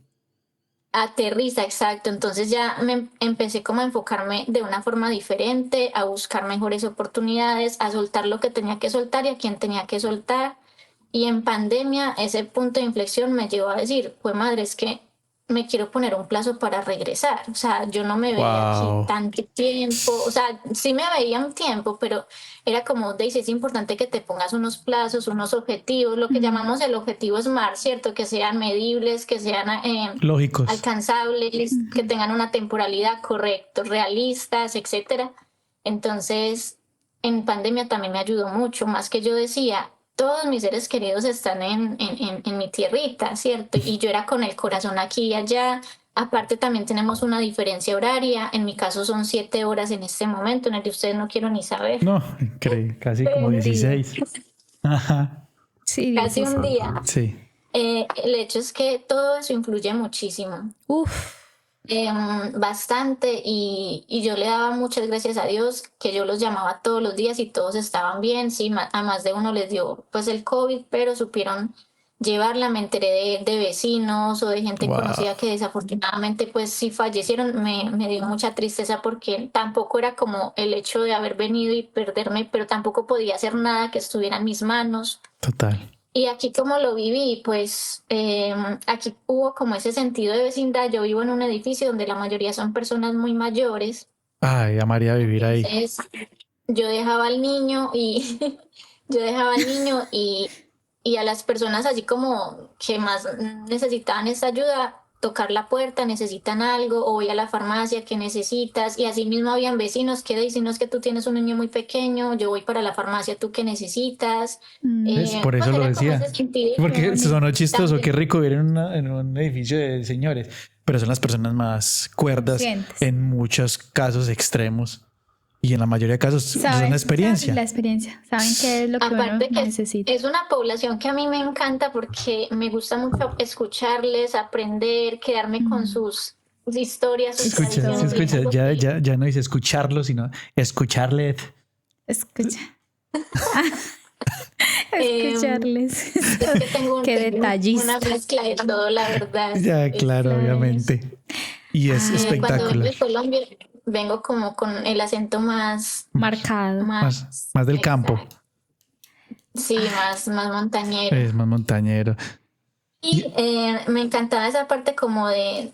[SPEAKER 1] Aterriza, exacto. Entonces ya me empecé como a enfocarme de una forma diferente, a buscar mejores oportunidades, a soltar lo que tenía que soltar y a quien tenía que soltar. Y en pandemia ese punto de inflexión me llevó a decir, pues madre, es que me quiero poner un plazo para regresar. O sea, yo no me veía
[SPEAKER 2] Wow.
[SPEAKER 1] aquí tanto tiempo. O sea, sí me veía un tiempo, pero era como, Daisy, es importante que te pongas unos plazos, unos objetivos, lo que llamamos el objetivo SMART, ¿cierto? Que sean medibles, que sean
[SPEAKER 2] Lógicos.
[SPEAKER 1] alcanzables, que tengan una temporalidad correcta, realistas, etcétera. Entonces, en pandemia también me ayudó mucho, más que yo decía, todos mis seres queridos están en mi tierrita, ¿cierto? Y yo era con el corazón aquí y allá. Aparte también tenemos una diferencia horaria. En mi caso son 7 horas en este momento, en el de ustedes no quiero ni saber.
[SPEAKER 2] No, increíble, casi como
[SPEAKER 1] Pero
[SPEAKER 2] 16. Ajá,
[SPEAKER 3] Sí,
[SPEAKER 1] casi un día.
[SPEAKER 2] sí.
[SPEAKER 1] El hecho es que todo eso influye muchísimo.
[SPEAKER 3] Uf,
[SPEAKER 1] Bastante y yo le daba muchas gracias a Dios que yo los llamaba todos los días y todos estaban bien, sí, a más de uno les dio pues el COVID, pero supieron llevarla, me enteré de vecinos o de gente
[SPEAKER 2] Wow.
[SPEAKER 1] conocida que desafortunadamente pues sí fallecieron, me dio mucha tristeza porque tampoco era como el hecho de haber venido y perderme, pero tampoco podía hacer nada que estuviera en mis manos.
[SPEAKER 2] Total.
[SPEAKER 1] Y aquí como lo viví, pues aquí hubo como ese sentido de vecindad. Yo vivo en un edificio donde la mayoría son personas muy mayores.
[SPEAKER 2] Ay, amaría vivir ahí.
[SPEAKER 1] Entonces yo dejaba al niño y yo dejaba al niño y a las personas así como que más necesitaban esta ayuda, tocar la puerta, necesitan algo, o voy a la farmacia, ¿qué necesitas? Y así mismo habían vecinos que dicen, no es que tú tienes un niño muy pequeño, yo voy para la farmacia, ¿tú qué necesitas?
[SPEAKER 2] ¿Ves? Por eso
[SPEAKER 1] Pues
[SPEAKER 2] lo
[SPEAKER 1] era como
[SPEAKER 2] decía.
[SPEAKER 1] ese sentido.
[SPEAKER 2] Porque sonó chistoso,
[SPEAKER 1] También.
[SPEAKER 2] qué rico vivir en un edificio de señores, pero son las personas más cuerdas
[SPEAKER 3] Conscientes.
[SPEAKER 2] en muchos casos extremos y en la mayoría de casos es
[SPEAKER 3] saben
[SPEAKER 2] una experiencia.
[SPEAKER 3] la experiencia, saben qué es lo que uno
[SPEAKER 1] Aparte que
[SPEAKER 3] necesita.
[SPEAKER 1] es una población que a mí me encanta porque me gusta mucho escucharles, aprender, quedarme con sus historias, sus
[SPEAKER 2] Escucha,
[SPEAKER 1] tradiciones.
[SPEAKER 2] sí,
[SPEAKER 1] y es
[SPEAKER 2] escucha,
[SPEAKER 1] algo
[SPEAKER 2] ya,
[SPEAKER 1] que
[SPEAKER 2] ya, ya no dice escucharlo, sino escucharle.
[SPEAKER 3] Escucha.
[SPEAKER 1] Eh,
[SPEAKER 3] Escucharles.
[SPEAKER 1] es que tengo
[SPEAKER 3] Qué
[SPEAKER 1] tengo
[SPEAKER 3] detallista.
[SPEAKER 1] una mezcla de todo, la verdad.
[SPEAKER 2] Ya, claro,
[SPEAKER 3] Claro.
[SPEAKER 2] obviamente. Y es
[SPEAKER 1] Cuando vengo
[SPEAKER 2] espectacular.
[SPEAKER 1] de Colombia, vengo como con el acento más,
[SPEAKER 3] Marcado.
[SPEAKER 2] Más del campo.
[SPEAKER 1] sí, más montañero.
[SPEAKER 2] Es más montañero.
[SPEAKER 1] Y me encantaba esa parte como de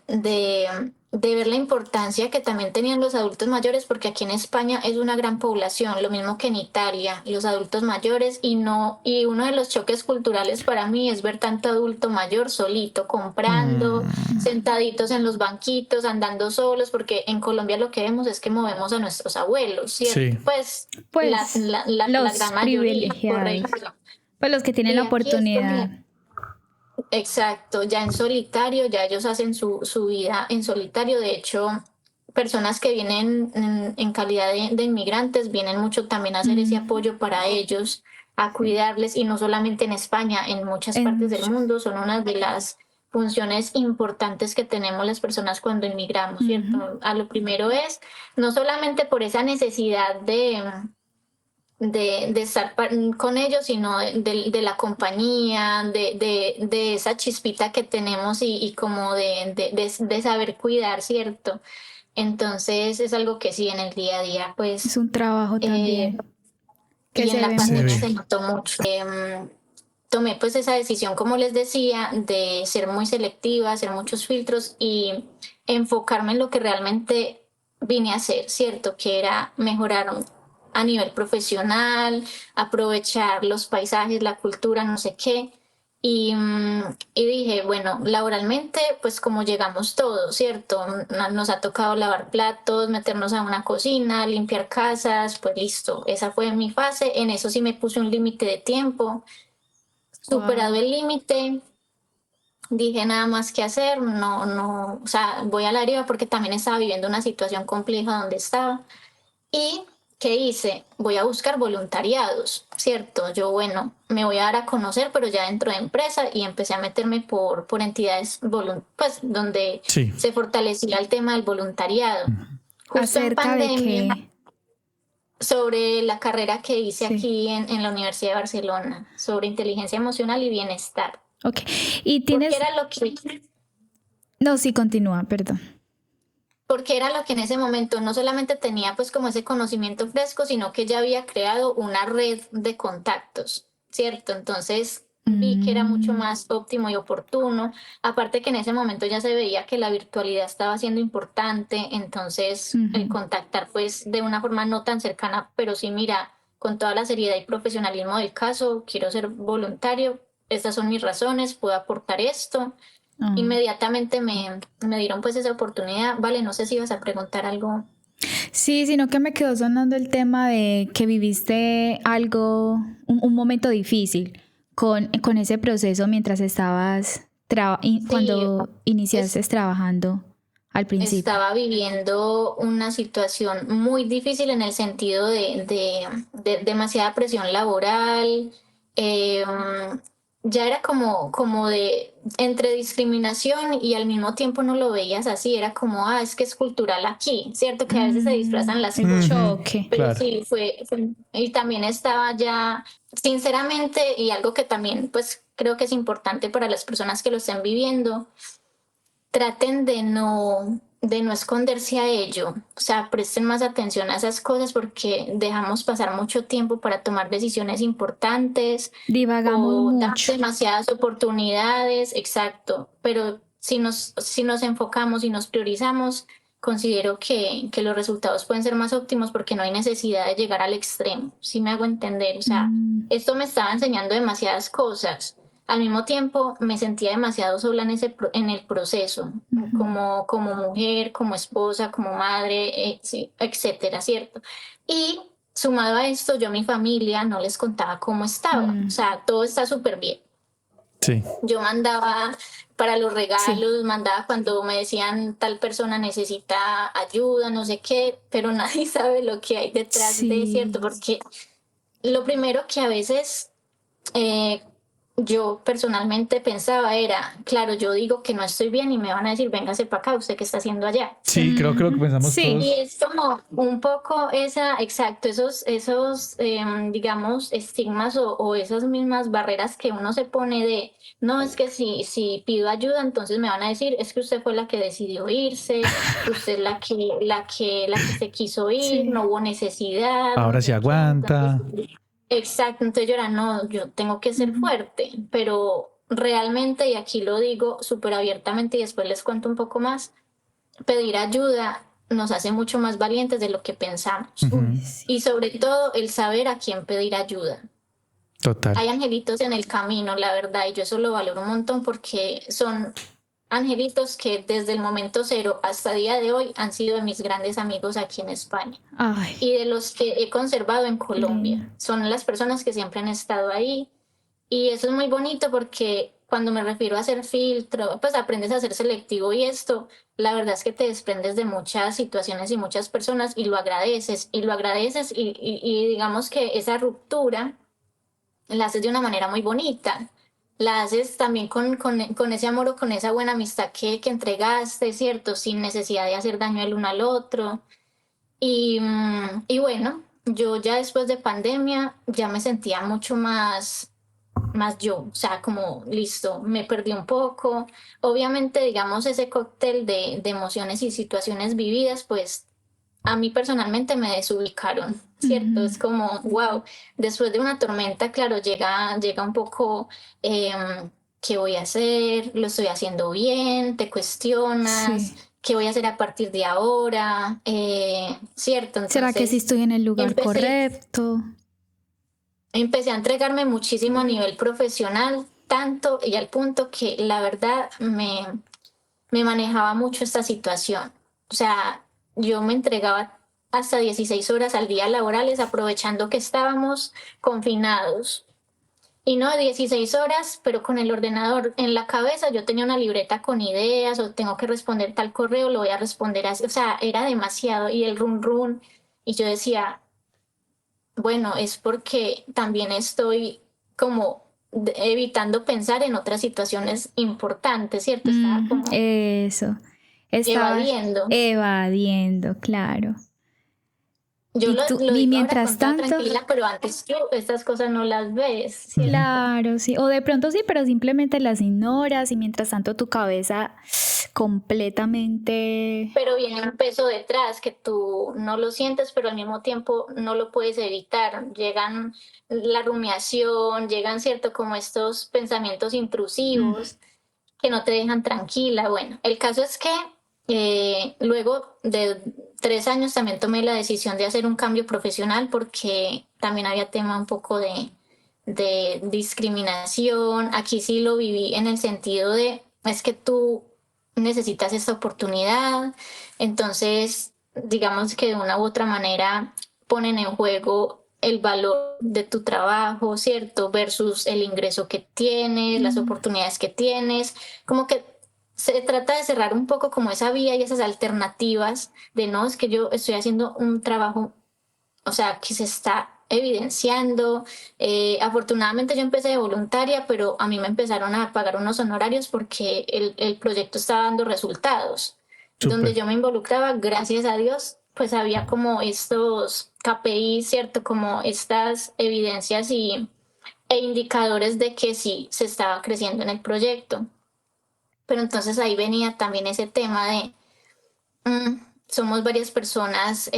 [SPEAKER 1] ver la importancia que también tenían los adultos mayores, porque aquí en España es una gran población, lo mismo que en Italia, los adultos mayores, y uno de los choques culturales para mí es ver tanto adulto mayor solito, comprando, sentaditos en los banquitos, andando solos, porque en Colombia lo que vemos es que movemos a nuestros abuelos, ¿cierto?
[SPEAKER 2] Sí.
[SPEAKER 1] Pues,
[SPEAKER 3] Pues,
[SPEAKER 1] la
[SPEAKER 3] los
[SPEAKER 1] gran mayoría,
[SPEAKER 3] privilegiados.
[SPEAKER 1] correcto.
[SPEAKER 3] Pues los que tienen
[SPEAKER 1] Y
[SPEAKER 3] la
[SPEAKER 1] aquí es
[SPEAKER 3] oportunidad.
[SPEAKER 1] Exacto, ya en solitario, ya ellos hacen su vida en solitario. De hecho, personas que vienen en calidad de inmigrantes vienen mucho también a hacer ese apoyo para ellos, a cuidarles, y no solamente en España, en muchas
[SPEAKER 3] En
[SPEAKER 1] partes del
[SPEAKER 3] muchas.
[SPEAKER 1] mundo. Son una de las funciones importantes que tenemos las personas cuando inmigramos, ¿cierto? A lo primero es no solamente por esa necesidad de estar con ellos, sino de la compañía, de esa chispita que tenemos y como de saber cuidar, ¿cierto? Entonces es algo que sí en el día a día, pues,
[SPEAKER 3] Es un trabajo también. Que
[SPEAKER 1] y
[SPEAKER 3] se
[SPEAKER 1] en la
[SPEAKER 3] ve
[SPEAKER 1] pandemia
[SPEAKER 2] mucho.
[SPEAKER 1] se notó mucho. Tomé pues esa decisión, como les decía, de ser muy selectiva, hacer muchos filtros y enfocarme en lo que realmente vine a hacer, ¿cierto? Que era mejorar a nivel profesional, aprovechar los paisajes, la cultura, no sé qué. Y dije, bueno, laboralmente, pues como llegamos todos, ¿cierto? Nos ha tocado lavar platos, meternos a una cocina, limpiar casas, pues listo, esa fue mi fase. En eso sí me puse un límite de tiempo. Superado el límite, dije nada más que hacer, o sea, voy a la deriva porque también estaba viviendo una situación compleja donde estaba. ¿Y qué hice? Voy a buscar voluntariados, ¿cierto? Yo, bueno, me voy a dar a conocer, pero ya dentro de empresa, y empecé a meterme por entidades, pues, donde
[SPEAKER 2] Sí.
[SPEAKER 1] se fortalecía el tema del voluntariado. Justo en
[SPEAKER 3] acerca de
[SPEAKER 1] pandemia,
[SPEAKER 3] que
[SPEAKER 1] sobre la carrera que hice
[SPEAKER 3] Sí.
[SPEAKER 1] aquí en la Universidad de Barcelona, sobre inteligencia emocional y bienestar.
[SPEAKER 3] ok. Y
[SPEAKER 1] Porque
[SPEAKER 3] tienes.
[SPEAKER 1] era lo que,
[SPEAKER 3] No, sí, continúa, perdón.
[SPEAKER 1] porque era lo que en ese momento no solamente tenía pues como ese conocimiento fresco, sino que ya había creado una red de contactos, ¿cierto? Entonces vi que era mucho más óptimo y oportuno. Aparte que en ese momento ya se veía que la virtualidad estaba siendo importante, entonces el contactar pues de una forma no tan cercana, pero sí, mira, con toda la seriedad y profesionalismo del caso, quiero ser voluntario, estas son mis razones, puedo aportar esto. Inmediatamente me dieron pues esa oportunidad. Vale, no sé si ibas a preguntar algo.
[SPEAKER 3] Sí, sino que me quedó sonando el tema de que viviste algo, un momento difícil con ese proceso mientras estabas, cuando iniciaste trabajando al principio.
[SPEAKER 1] Estaba viviendo una situación muy difícil en el sentido de demasiada presión laboral. Ya era como de entre discriminación y al mismo tiempo no lo veías así, era como, es que es cultural aquí, ¿cierto? Que a veces se disfrazan las cosas.
[SPEAKER 3] Choque.
[SPEAKER 1] Pero
[SPEAKER 2] Claro.
[SPEAKER 1] sí, y también estaba ya, sinceramente, y algo que también pues creo que es importante para las personas que lo estén viviendo, traten de no esconderse a ello, o sea, presten más atención a esas cosas porque dejamos pasar mucho tiempo para tomar decisiones importantes
[SPEAKER 3] Divagamos
[SPEAKER 1] o damos
[SPEAKER 3] mucho.
[SPEAKER 1] demasiadas oportunidades, exacto, pero si nos enfocamos y nos priorizamos, considero que los resultados pueden ser más óptimos porque no hay necesidad de llegar al extremo, si me hago entender, o sea, esto me estaba enseñando demasiadas cosas. Al mismo tiempo me sentía demasiado sola en el proceso, como mujer, como esposa, como madre, sí, etcétera, ¿cierto? Y sumado a esto, yo a mi familia no les contaba cómo estaba, o sea, todo está súper bien.
[SPEAKER 2] Sí.
[SPEAKER 1] Yo mandaba para los regalos, mandaba cuando me decían tal persona necesita ayuda, no sé qué, pero nadie sabe lo que hay detrás de, ¿cierto? Porque lo primero que a veces yo personalmente pensaba era, claro, yo digo que no estoy bien y me van a decir, véngase para acá, ¿usted qué está haciendo allá?
[SPEAKER 2] Sí, creo que lo que pensamos todos.
[SPEAKER 1] Y es como un poco esos digamos, estigmas o esas mismas barreras que uno se pone de, no, es que si pido ayuda, entonces me van a decir, es que usted fue la que decidió irse, usted es la que se quiso ir, no hubo necesidad.
[SPEAKER 2] Ahora sí aguanta.
[SPEAKER 1] Exacto, entonces yo era, no, yo tengo que ser fuerte, pero realmente, y aquí lo digo súper abiertamente y después les cuento un poco más, pedir ayuda nos hace mucho más valientes de lo que pensamos. Y sobre todo el saber a quién pedir ayuda.
[SPEAKER 2] Total.
[SPEAKER 1] Hay angelitos en el camino, la verdad, y yo eso lo valoro un montón porque son angelitos que desde el momento cero hasta el día de hoy han sido de mis grandes amigos aquí en España. Y de los que he conservado en Colombia. Son las personas que siempre han estado ahí. Y eso es muy bonito porque cuando me refiero a hacer filtro, pues aprendes a ser selectivo y esto, la verdad es que te desprendes de muchas situaciones y muchas personas y lo agradeces y digamos que esa ruptura la haces de una manera muy bonita. La haces también con ese amor o con esa buena amistad que entregaste, ¿cierto? Sin necesidad de hacer daño el uno al otro. Y bueno, yo ya después de pandemia ya me sentía mucho más yo, o sea, como listo, me perdí un poco. Obviamente, digamos, ese cóctel de emociones y situaciones vividas, pues a mí personalmente me desubicaron, ¿cierto? Es como, wow, después de una tormenta, claro, llega un poco, ¿qué voy a hacer? ¿Lo estoy haciendo bien? ¿Te cuestionas? ¿Qué voy a hacer a partir de ahora? ¿Cierto? Entonces,
[SPEAKER 3] ¿será que sí estoy en el lugar correcto?
[SPEAKER 1] Empecé a entregarme muchísimo a nivel profesional, tanto y al punto que la verdad me manejaba mucho esta situación. O sea, yo me entregaba hasta 16 horas al día laborales, aprovechando que estábamos confinados. Y no 16 horas, pero con el ordenador en la cabeza, yo tenía una libreta con ideas o tengo que responder tal correo, lo voy a responder así. O sea, era demasiado y el run run. Y yo decía, bueno, es porque también estoy como evitando pensar en otras situaciones importantes, ¿cierto? Estaba como
[SPEAKER 3] Eso. Estaba
[SPEAKER 1] evadiendo.
[SPEAKER 3] Evadiendo, claro.
[SPEAKER 1] Yo
[SPEAKER 3] Y
[SPEAKER 1] lo,
[SPEAKER 3] tú,
[SPEAKER 1] lo
[SPEAKER 3] y
[SPEAKER 1] digo ahora
[SPEAKER 3] mientras
[SPEAKER 1] con toda
[SPEAKER 3] tanto,
[SPEAKER 1] tranquilidad, pero antes tú estas cosas no las ves, ¿cierto?
[SPEAKER 3] claro, sí, o de pronto sí, pero simplemente las ignoras y mientras tanto tu cabeza completamente...
[SPEAKER 1] Pero viene un peso detrás que tú no lo sientes, pero al mismo tiempo no lo puedes evitar. Llegan la rumiación, llegan, ¿cierto? Como estos pensamientos intrusivos que no te dejan tranquila. Bueno, el caso es que luego de 3 años también tomé la decisión de hacer un cambio profesional porque también había tema un poco de discriminación. Aquí sí lo viví en el sentido de, es que tú necesitas esta oportunidad, entonces digamos que de una u otra manera ponen en juego el valor de tu trabajo, ¿cierto? Versus el ingreso que tienes, las oportunidades que tienes, como que se trata de cerrar un poco como esa vía y esas alternativas de no, es que yo estoy haciendo un trabajo, o sea, que se está evidenciando. Afortunadamente yo empecé de voluntaria, pero a mí me empezaron a pagar unos honorarios porque el proyecto estaba dando resultados. Donde
[SPEAKER 2] Súper.
[SPEAKER 1] yo me involucraba, gracias a Dios, pues había como estos KPI, ¿cierto? Como estas evidencias e indicadores de que sí se estaba creciendo en el proyecto. Pero entonces ahí venía también ese tema de, somos varias personas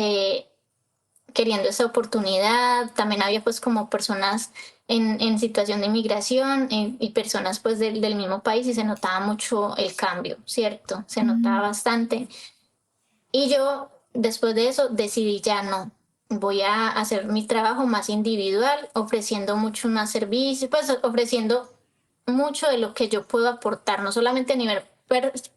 [SPEAKER 1] queriendo esa oportunidad. También había pues como personas en situación de inmigración y personas pues del mismo país y se notaba mucho el cambio, ¿cierto? Se notaba bastante. Y yo después de eso decidí ya no. Voy a hacer mi trabajo más individual, ofreciendo mucho más servicio, pues ofreciendo mucho de lo que yo puedo aportar, no solamente a nivel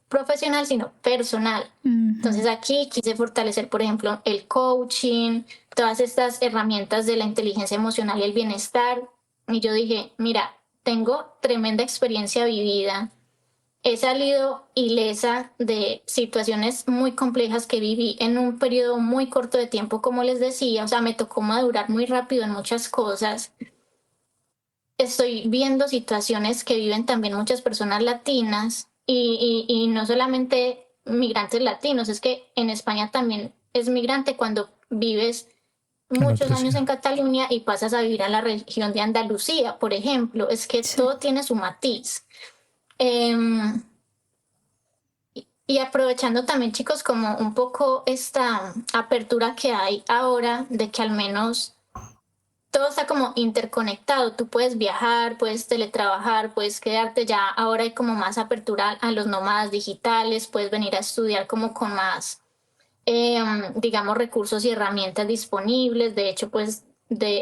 [SPEAKER 1] profesional, sino personal. Entonces aquí quise fortalecer, por ejemplo, el coaching, todas estas herramientas de la inteligencia emocional y el bienestar. Y yo dije, mira, tengo tremenda experiencia vivida. He salido ilesa de situaciones muy complejas que viví en un periodo muy corto de tiempo, como les decía. O sea, me tocó madurar muy rápido en muchas cosas. Estoy viendo situaciones que viven también muchas personas latinas y no solamente migrantes latinos, es que en España también es migrante cuando vives
[SPEAKER 2] En
[SPEAKER 1] muchos
[SPEAKER 2] otra
[SPEAKER 1] años
[SPEAKER 2] ciudad.
[SPEAKER 1] en Cataluña y pasas a vivir a la región de Andalucía, por ejemplo. Es que
[SPEAKER 3] Sí.
[SPEAKER 1] todo tiene su matiz. Em, y aprovechando también, chicos, como un poco esta apertura que hay ahora de que al menos todo está como interconectado. Tú puedes viajar, puedes teletrabajar, puedes quedarte ya. Ahora hay como más apertura a los nómadas digitales, puedes venir a estudiar como con más, digamos, recursos y herramientas disponibles. De hecho, pues,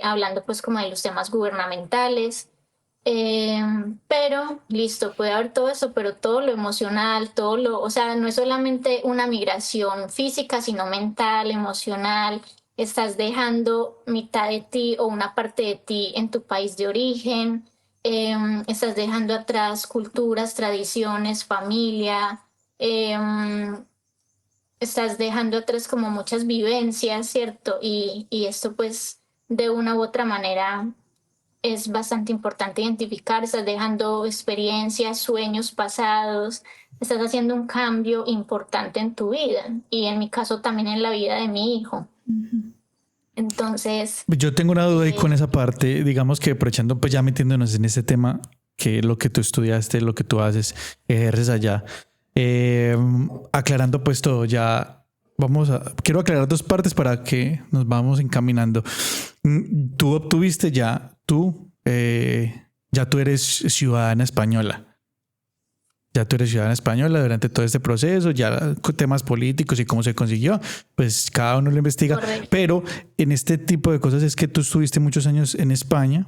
[SPEAKER 1] hablando pues como de los temas gubernamentales. Pero listo, puede haber todo eso, pero todo lo emocional, o sea, no es solamente una migración física, sino mental, emocional. Estás dejando mitad de ti o una parte de ti en tu país de origen. Estás dejando atrás culturas, tradiciones, familia. Estás dejando atrás como muchas vivencias, ¿cierto? Y esto pues de una u otra manera es bastante importante identificar, estás dejando experiencias, sueños pasados, estás haciendo un cambio importante en tu vida y en mi caso también en la vida de mi hijo. Entonces,
[SPEAKER 2] Yo tengo una duda ahí con esa parte, digamos que aprovechando, pues ya metiéndonos en ese tema, que lo que tú estudiaste, lo que tú haces, ejerces allá, aclarando pues todo, ya quiero aclarar dos partes para que nos vamos encaminando. Tú obtuviste ya tú eres ciudadana española. Ya tú eres ciudadana española durante todo este proceso, ya temas políticos y cómo se consiguió, pues cada uno lo investiga.
[SPEAKER 1] correcto.
[SPEAKER 2] Pero en este tipo de cosas es que tú estuviste muchos años en España,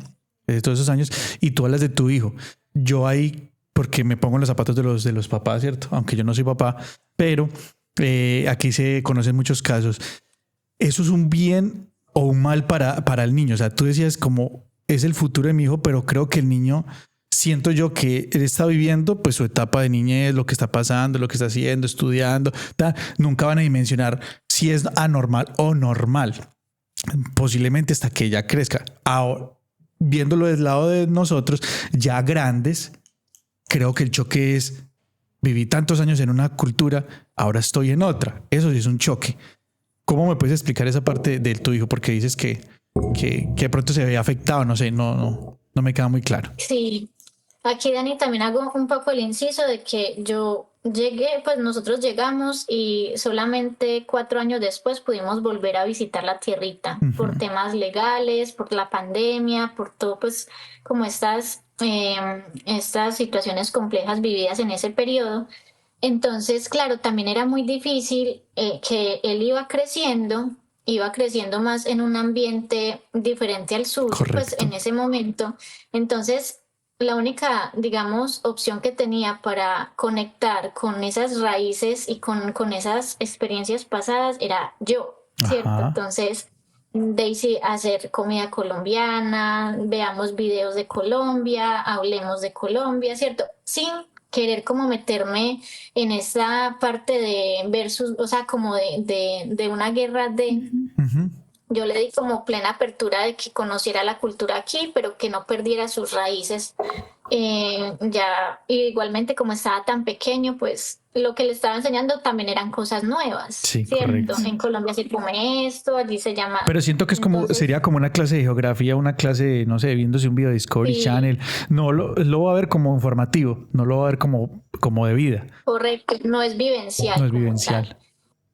[SPEAKER 2] todos esos años, y tú hablas de tu hijo. Yo ahí, porque me pongo en los zapatos de los papás, ¿cierto? Aunque yo no soy papá, pero aquí se conocen muchos casos. ¿Eso es un bien o un mal para el niño? O sea, tú decías como es el futuro de mi hijo, pero creo que el niño... Siento yo que él está viviendo pues su etapa de niñez, lo que está pasando, lo que está haciendo, estudiando, nunca van a dimensionar si es anormal o normal, posiblemente hasta que ella crezca. Ahora, viéndolo del lado de nosotros, ya grandes, creo que el choque es, viví tantos años en una cultura, ahora estoy en otra, eso sí es un choque. ¿Cómo me puedes explicar esa parte de tu hijo? Porque dices que de pronto se había afectado, no sé, no me queda muy claro.
[SPEAKER 1] Sí, aquí Dani también hago un poco el inciso de que yo llegué, pues nosotros llegamos y solamente 4 años después pudimos volver a visitar la tierrita por temas legales, por la pandemia, por todo, pues como estas situaciones complejas vividas en ese periodo. Entonces, claro, también era muy difícil que él iba creciendo más en un ambiente diferente al suyo, pues
[SPEAKER 2] Correcto.
[SPEAKER 1] en ese momento. Entonces, la única, digamos, opción que tenía para conectar con esas raíces y con esas experiencias pasadas era yo, ¿cierto?
[SPEAKER 2] Ajá.
[SPEAKER 1] Entonces, Daisy, hacer comida colombiana, veamos videos de Colombia, hablemos de Colombia, ¿cierto? Sin querer como meterme en esa parte de versus, o sea, como de una guerra de...
[SPEAKER 2] Ujú.
[SPEAKER 1] Yo le di como plena apertura de que conociera la cultura aquí, pero que no perdiera sus raíces. Ya, igualmente como estaba tan pequeño, pues lo que le estaba enseñando también eran cosas nuevas,
[SPEAKER 2] Sí,
[SPEAKER 1] ¿cierto?
[SPEAKER 2] correcto.
[SPEAKER 1] En Colombia se come esto, allí se llama...
[SPEAKER 2] Pero siento que es como,
[SPEAKER 1] Entonces,
[SPEAKER 2] sería como una clase de geografía, una clase de, no sé, viéndose un video de Discovery
[SPEAKER 1] sí,
[SPEAKER 2] Channel. No lo va a ver como informativo, no lo va a ver como de vida,
[SPEAKER 1] correcto, no es
[SPEAKER 2] no
[SPEAKER 1] vivencial
[SPEAKER 2] es
[SPEAKER 1] como tal.
[SPEAKER 2] vivencial.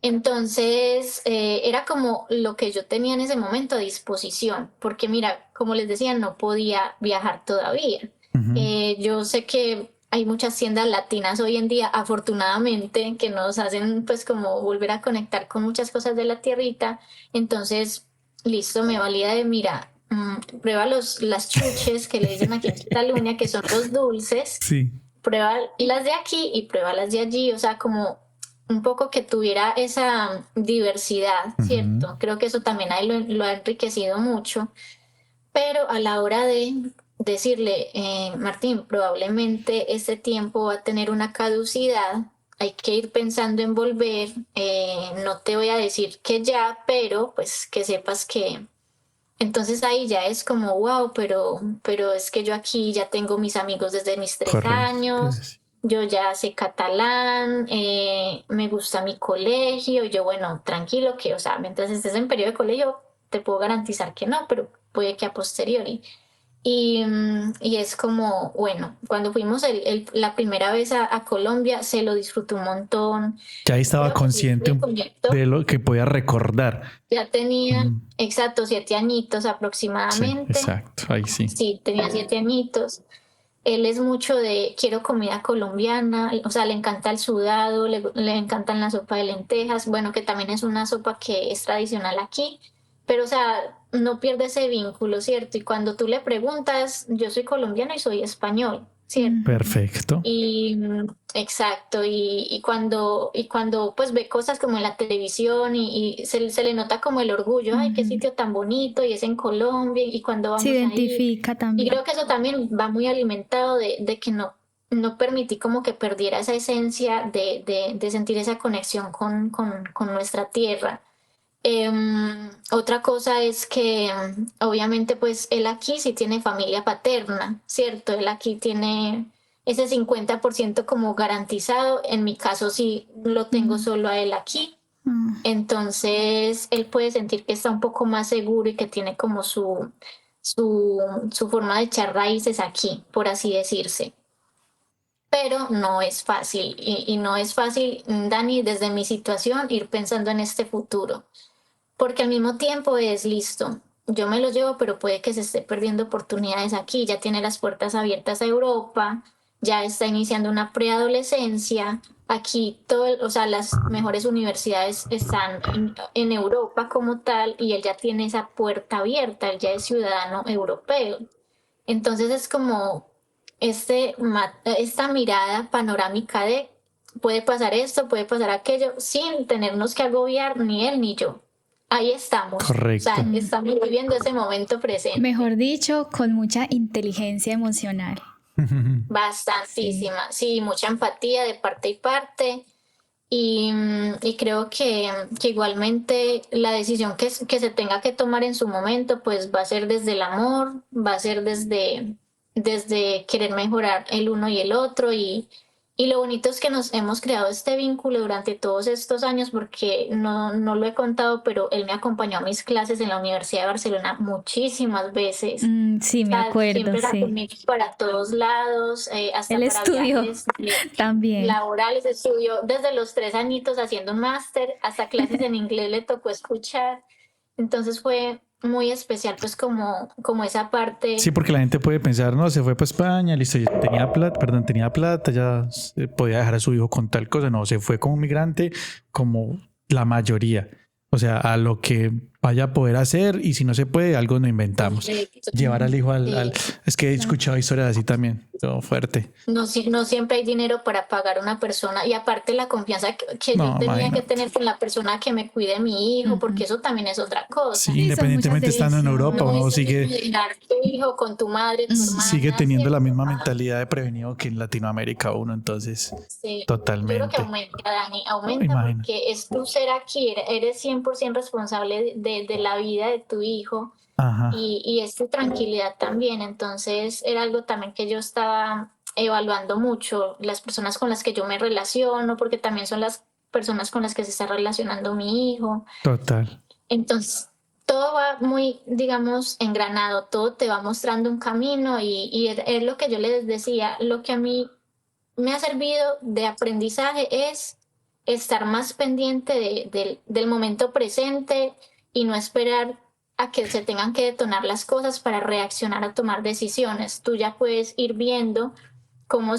[SPEAKER 1] Entonces, era como lo que yo tenía en ese momento a disposición, porque mira, como les decía, no podía viajar todavía.
[SPEAKER 2] Ujú.
[SPEAKER 1] Yo sé que hay muchas tiendas latinas hoy en día, afortunadamente, que nos hacen pues como volver a conectar con muchas cosas de la tierrita. Entonces, listo, me valía de, mira, prueba las chuches que le dicen aquí en Cataluña, que son los dulces,
[SPEAKER 2] Sí,
[SPEAKER 1] prueba las de aquí y prueba las de allí, o sea, como un poco que tuviera esa diversidad,
[SPEAKER 2] ujú.
[SPEAKER 1] ¿cierto? Creo que eso también ahí lo ha enriquecido mucho, pero a la hora de decirle, Martín, probablemente este tiempo va a tener una caducidad, hay que ir pensando en volver, no te voy a decir que ya, pero pues que sepas que... Entonces ahí ya es como, wow, pero es que yo aquí ya tengo mis amigos desde mis tres
[SPEAKER 2] Correcto.
[SPEAKER 1] años,
[SPEAKER 2] Entonces,
[SPEAKER 1] yo ya sé catalán, me gusta mi colegio, y yo, bueno, tranquilo que, o sea, mientras estés en periodo de colegio, te puedo garantizar que no, pero puede que a posteriori. Y es como, bueno, cuando fuimos la primera vez a Colombia, se lo disfrutó un montón.
[SPEAKER 2] ya estaba
[SPEAKER 1] Creo que sí,
[SPEAKER 2] consciente
[SPEAKER 1] me conectó.
[SPEAKER 2] de lo que podía recordar.
[SPEAKER 1] Ya tenía,
[SPEAKER 2] Mm.
[SPEAKER 1] exacto, 7 añitos
[SPEAKER 2] Sí,
[SPEAKER 1] aproximadamente.
[SPEAKER 2] exacto, ahí sí.
[SPEAKER 1] Sí, tenía 7 añitos. Él es mucho de quiero comida colombiana, o sea, le encanta el sudado, le encantan la sopa de lentejas, bueno, que también es una sopa que es tradicional aquí, pero o sea, no pierde ese vínculo, ¿cierto? Y cuando tú le preguntas, yo soy colombiano y soy español, ¿cierto?
[SPEAKER 2] Perfecto.
[SPEAKER 1] Y exacto, y cuando pues ve cosas como en la televisión y se le nota como el orgullo, ay, qué sitio tan bonito, y es en Colombia, y cuando
[SPEAKER 3] Se
[SPEAKER 1] vamos a ir.
[SPEAKER 3] identifica
[SPEAKER 1] Y
[SPEAKER 3] también.
[SPEAKER 1] creo que eso también va muy alimentado de que no permití como que perdiera esa esencia de sentir esa conexión con nuestra tierra. Otra cosa es que obviamente pues él aquí sí tiene familia paterna, ¿cierto? Él aquí tiene ese 50% como garantizado. En mi caso sí lo tengo solo a él aquí.
[SPEAKER 3] Mm.
[SPEAKER 1] Entonces él puede sentir que está un poco más seguro y que tiene como su forma de echar raíces aquí, por así decirse. Pero no es fácil y no es fácil, Dani, desde mi situación, ir pensando en este futuro, porque al mismo tiempo es listo. Yo me lo llevo, pero puede que se esté perdiendo oportunidades aquí. Ya tiene las puertas abiertas a Europa, ya está iniciando una preadolescencia. Aquí todo, o sea, las mejores universidades están en Europa como tal y él ya tiene esa puerta abierta, él ya es ciudadano europeo. Entonces es como esta mirada panorámica de puede pasar esto, puede pasar aquello, sin tenernos que agobiar ni él ni yo. Ahí estamos, o
[SPEAKER 2] Correcto.
[SPEAKER 1] sea, estamos viviendo ese momento presente.
[SPEAKER 3] Mejor dicho, con mucha inteligencia emocional.
[SPEAKER 1] Bastantísima, sí, mucha empatía de parte y parte. Y creo que igualmente la decisión que se tenga que tomar en su momento, pues va a ser desde el amor, va a ser desde querer mejorar el uno y el otro y Y lo bonito es que nos hemos creado este vínculo durante todos estos años porque no lo he contado, pero él me acompañó a mis clases en la Universidad de Barcelona muchísimas veces.
[SPEAKER 3] Sí,
[SPEAKER 1] O
[SPEAKER 3] me
[SPEAKER 1] sea,
[SPEAKER 3] acuerdo,
[SPEAKER 1] siempre era
[SPEAKER 3] sí.
[SPEAKER 1] conmigo para todos lados, hasta
[SPEAKER 3] El
[SPEAKER 1] para
[SPEAKER 3] estudio
[SPEAKER 1] viajes
[SPEAKER 3] también.
[SPEAKER 1] laborales. Estudió desde los 3 añitos haciendo un máster, hasta clases en inglés le tocó escuchar. Entonces fue muy especial, pues como esa parte.
[SPEAKER 2] Sí, porque la gente puede pensar, no, se fue para España, listo, ya tenía plata, ya podía dejar a su hijo con tal cosa. No, se fue como migrante, como la mayoría. O sea, a lo que vaya a poder hacer, y si no se puede, algo nos inventamos. Llevar al hijo al... Es que he escuchado historias así también, todo fuerte.
[SPEAKER 1] No siempre hay dinero para pagar a una persona, y aparte la confianza que yo
[SPEAKER 2] No,
[SPEAKER 1] tenía que
[SPEAKER 2] imagínate.
[SPEAKER 1] tener con la persona que me cuide a mi hijo, porque eso también es otra cosa.
[SPEAKER 2] Sí,
[SPEAKER 3] Sí, son muchas
[SPEAKER 2] independientemente estando en Europa,
[SPEAKER 1] No
[SPEAKER 2] uno
[SPEAKER 1] es
[SPEAKER 2] sigue,
[SPEAKER 1] cuidar tu hijo con tu madre, tu
[SPEAKER 2] sigue
[SPEAKER 1] hermana,
[SPEAKER 2] teniendo la
[SPEAKER 1] ¿cierto?
[SPEAKER 2] misma mentalidad de prevenido que en Latinoamérica uno, entonces,
[SPEAKER 1] Sí, yo creo que
[SPEAKER 2] totalmente.
[SPEAKER 1] aumenta, Dani, aumenta
[SPEAKER 2] Imagina.
[SPEAKER 1] porque es tu ser aquí, eres 100% responsable de la vida de tu hijo,
[SPEAKER 2] Ajá,
[SPEAKER 1] y es tu tranquilidad también. Entonces era algo también que yo estaba evaluando mucho, las personas con las que yo me relaciono, porque también son las personas con las que se está relacionando mi hijo.
[SPEAKER 2] total.
[SPEAKER 1] Entonces, todo va muy, digamos, engranado, todo te va mostrando un camino, y es lo que yo les decía, lo que a mí me ha servido de aprendizaje es estar más pendiente del momento presente y no esperar a que se tengan que detonar las cosas para reaccionar a tomar decisiones. Tú ya puedes ir viendo cómo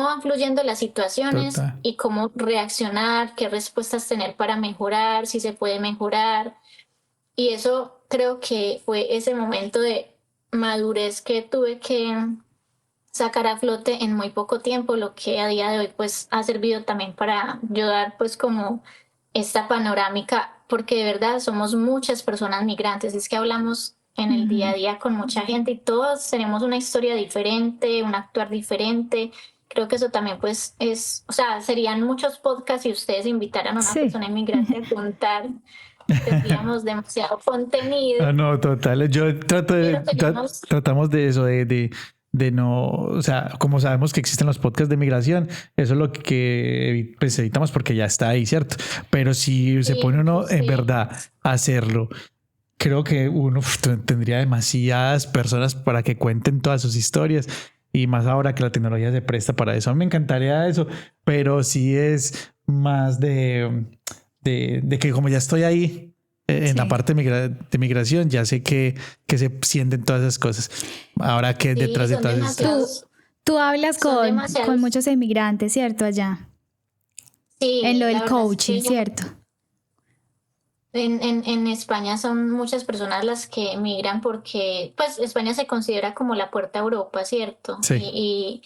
[SPEAKER 1] van fluyendo las situaciones
[SPEAKER 2] Total.
[SPEAKER 1] y cómo reaccionar, qué respuestas tener para mejorar, si se puede mejorar. Y eso creo que fue ese momento de madurez que tuve que sacar a flote en muy poco tiempo, lo que a día de hoy pues ha servido también para ayudar pues como esta panorámica, porque de verdad somos muchas personas migrantes, es que hablamos en el día a día con mucha gente y todos tenemos una historia diferente, un actuar diferente. Creo que eso también pues o sea, serían muchos podcasts si ustedes invitaran a una
[SPEAKER 3] Sí.
[SPEAKER 1] persona inmigrante a contar. Tendríamos demasiado contenido.
[SPEAKER 2] Ah, no, total. Yo
[SPEAKER 1] Pero tenemos
[SPEAKER 2] tratamos de eso, de no, o sea, como sabemos que existen los podcasts de migración, eso es lo que pues, evitamos porque ya está ahí, ¿cierto? Pero si se pone uno en verdad a hacerlo, creo que uno tendría demasiadas personas para que cuenten todas sus historias, y más ahora que la tecnología se presta para eso. A mí me encantaría eso, pero sí es más de que como ya estoy ahí en la parte de migración, ya sé que se sienten todas esas cosas. Ahora que detrás de
[SPEAKER 1] son
[SPEAKER 2] todas
[SPEAKER 1] demasiados.
[SPEAKER 3] Tú hablas
[SPEAKER 1] Son
[SPEAKER 3] con
[SPEAKER 1] demasiados.
[SPEAKER 3] muchos emigrantes, ¿cierto? Allá.
[SPEAKER 1] Sí,
[SPEAKER 3] En lo
[SPEAKER 1] la
[SPEAKER 3] del
[SPEAKER 1] verdad es
[SPEAKER 3] coaching,
[SPEAKER 1] que
[SPEAKER 3] ¿cierto?
[SPEAKER 1] en España son muchas personas las que emigran porque, pues, España se considera como la puerta a Europa, ¿cierto?
[SPEAKER 2] Sí.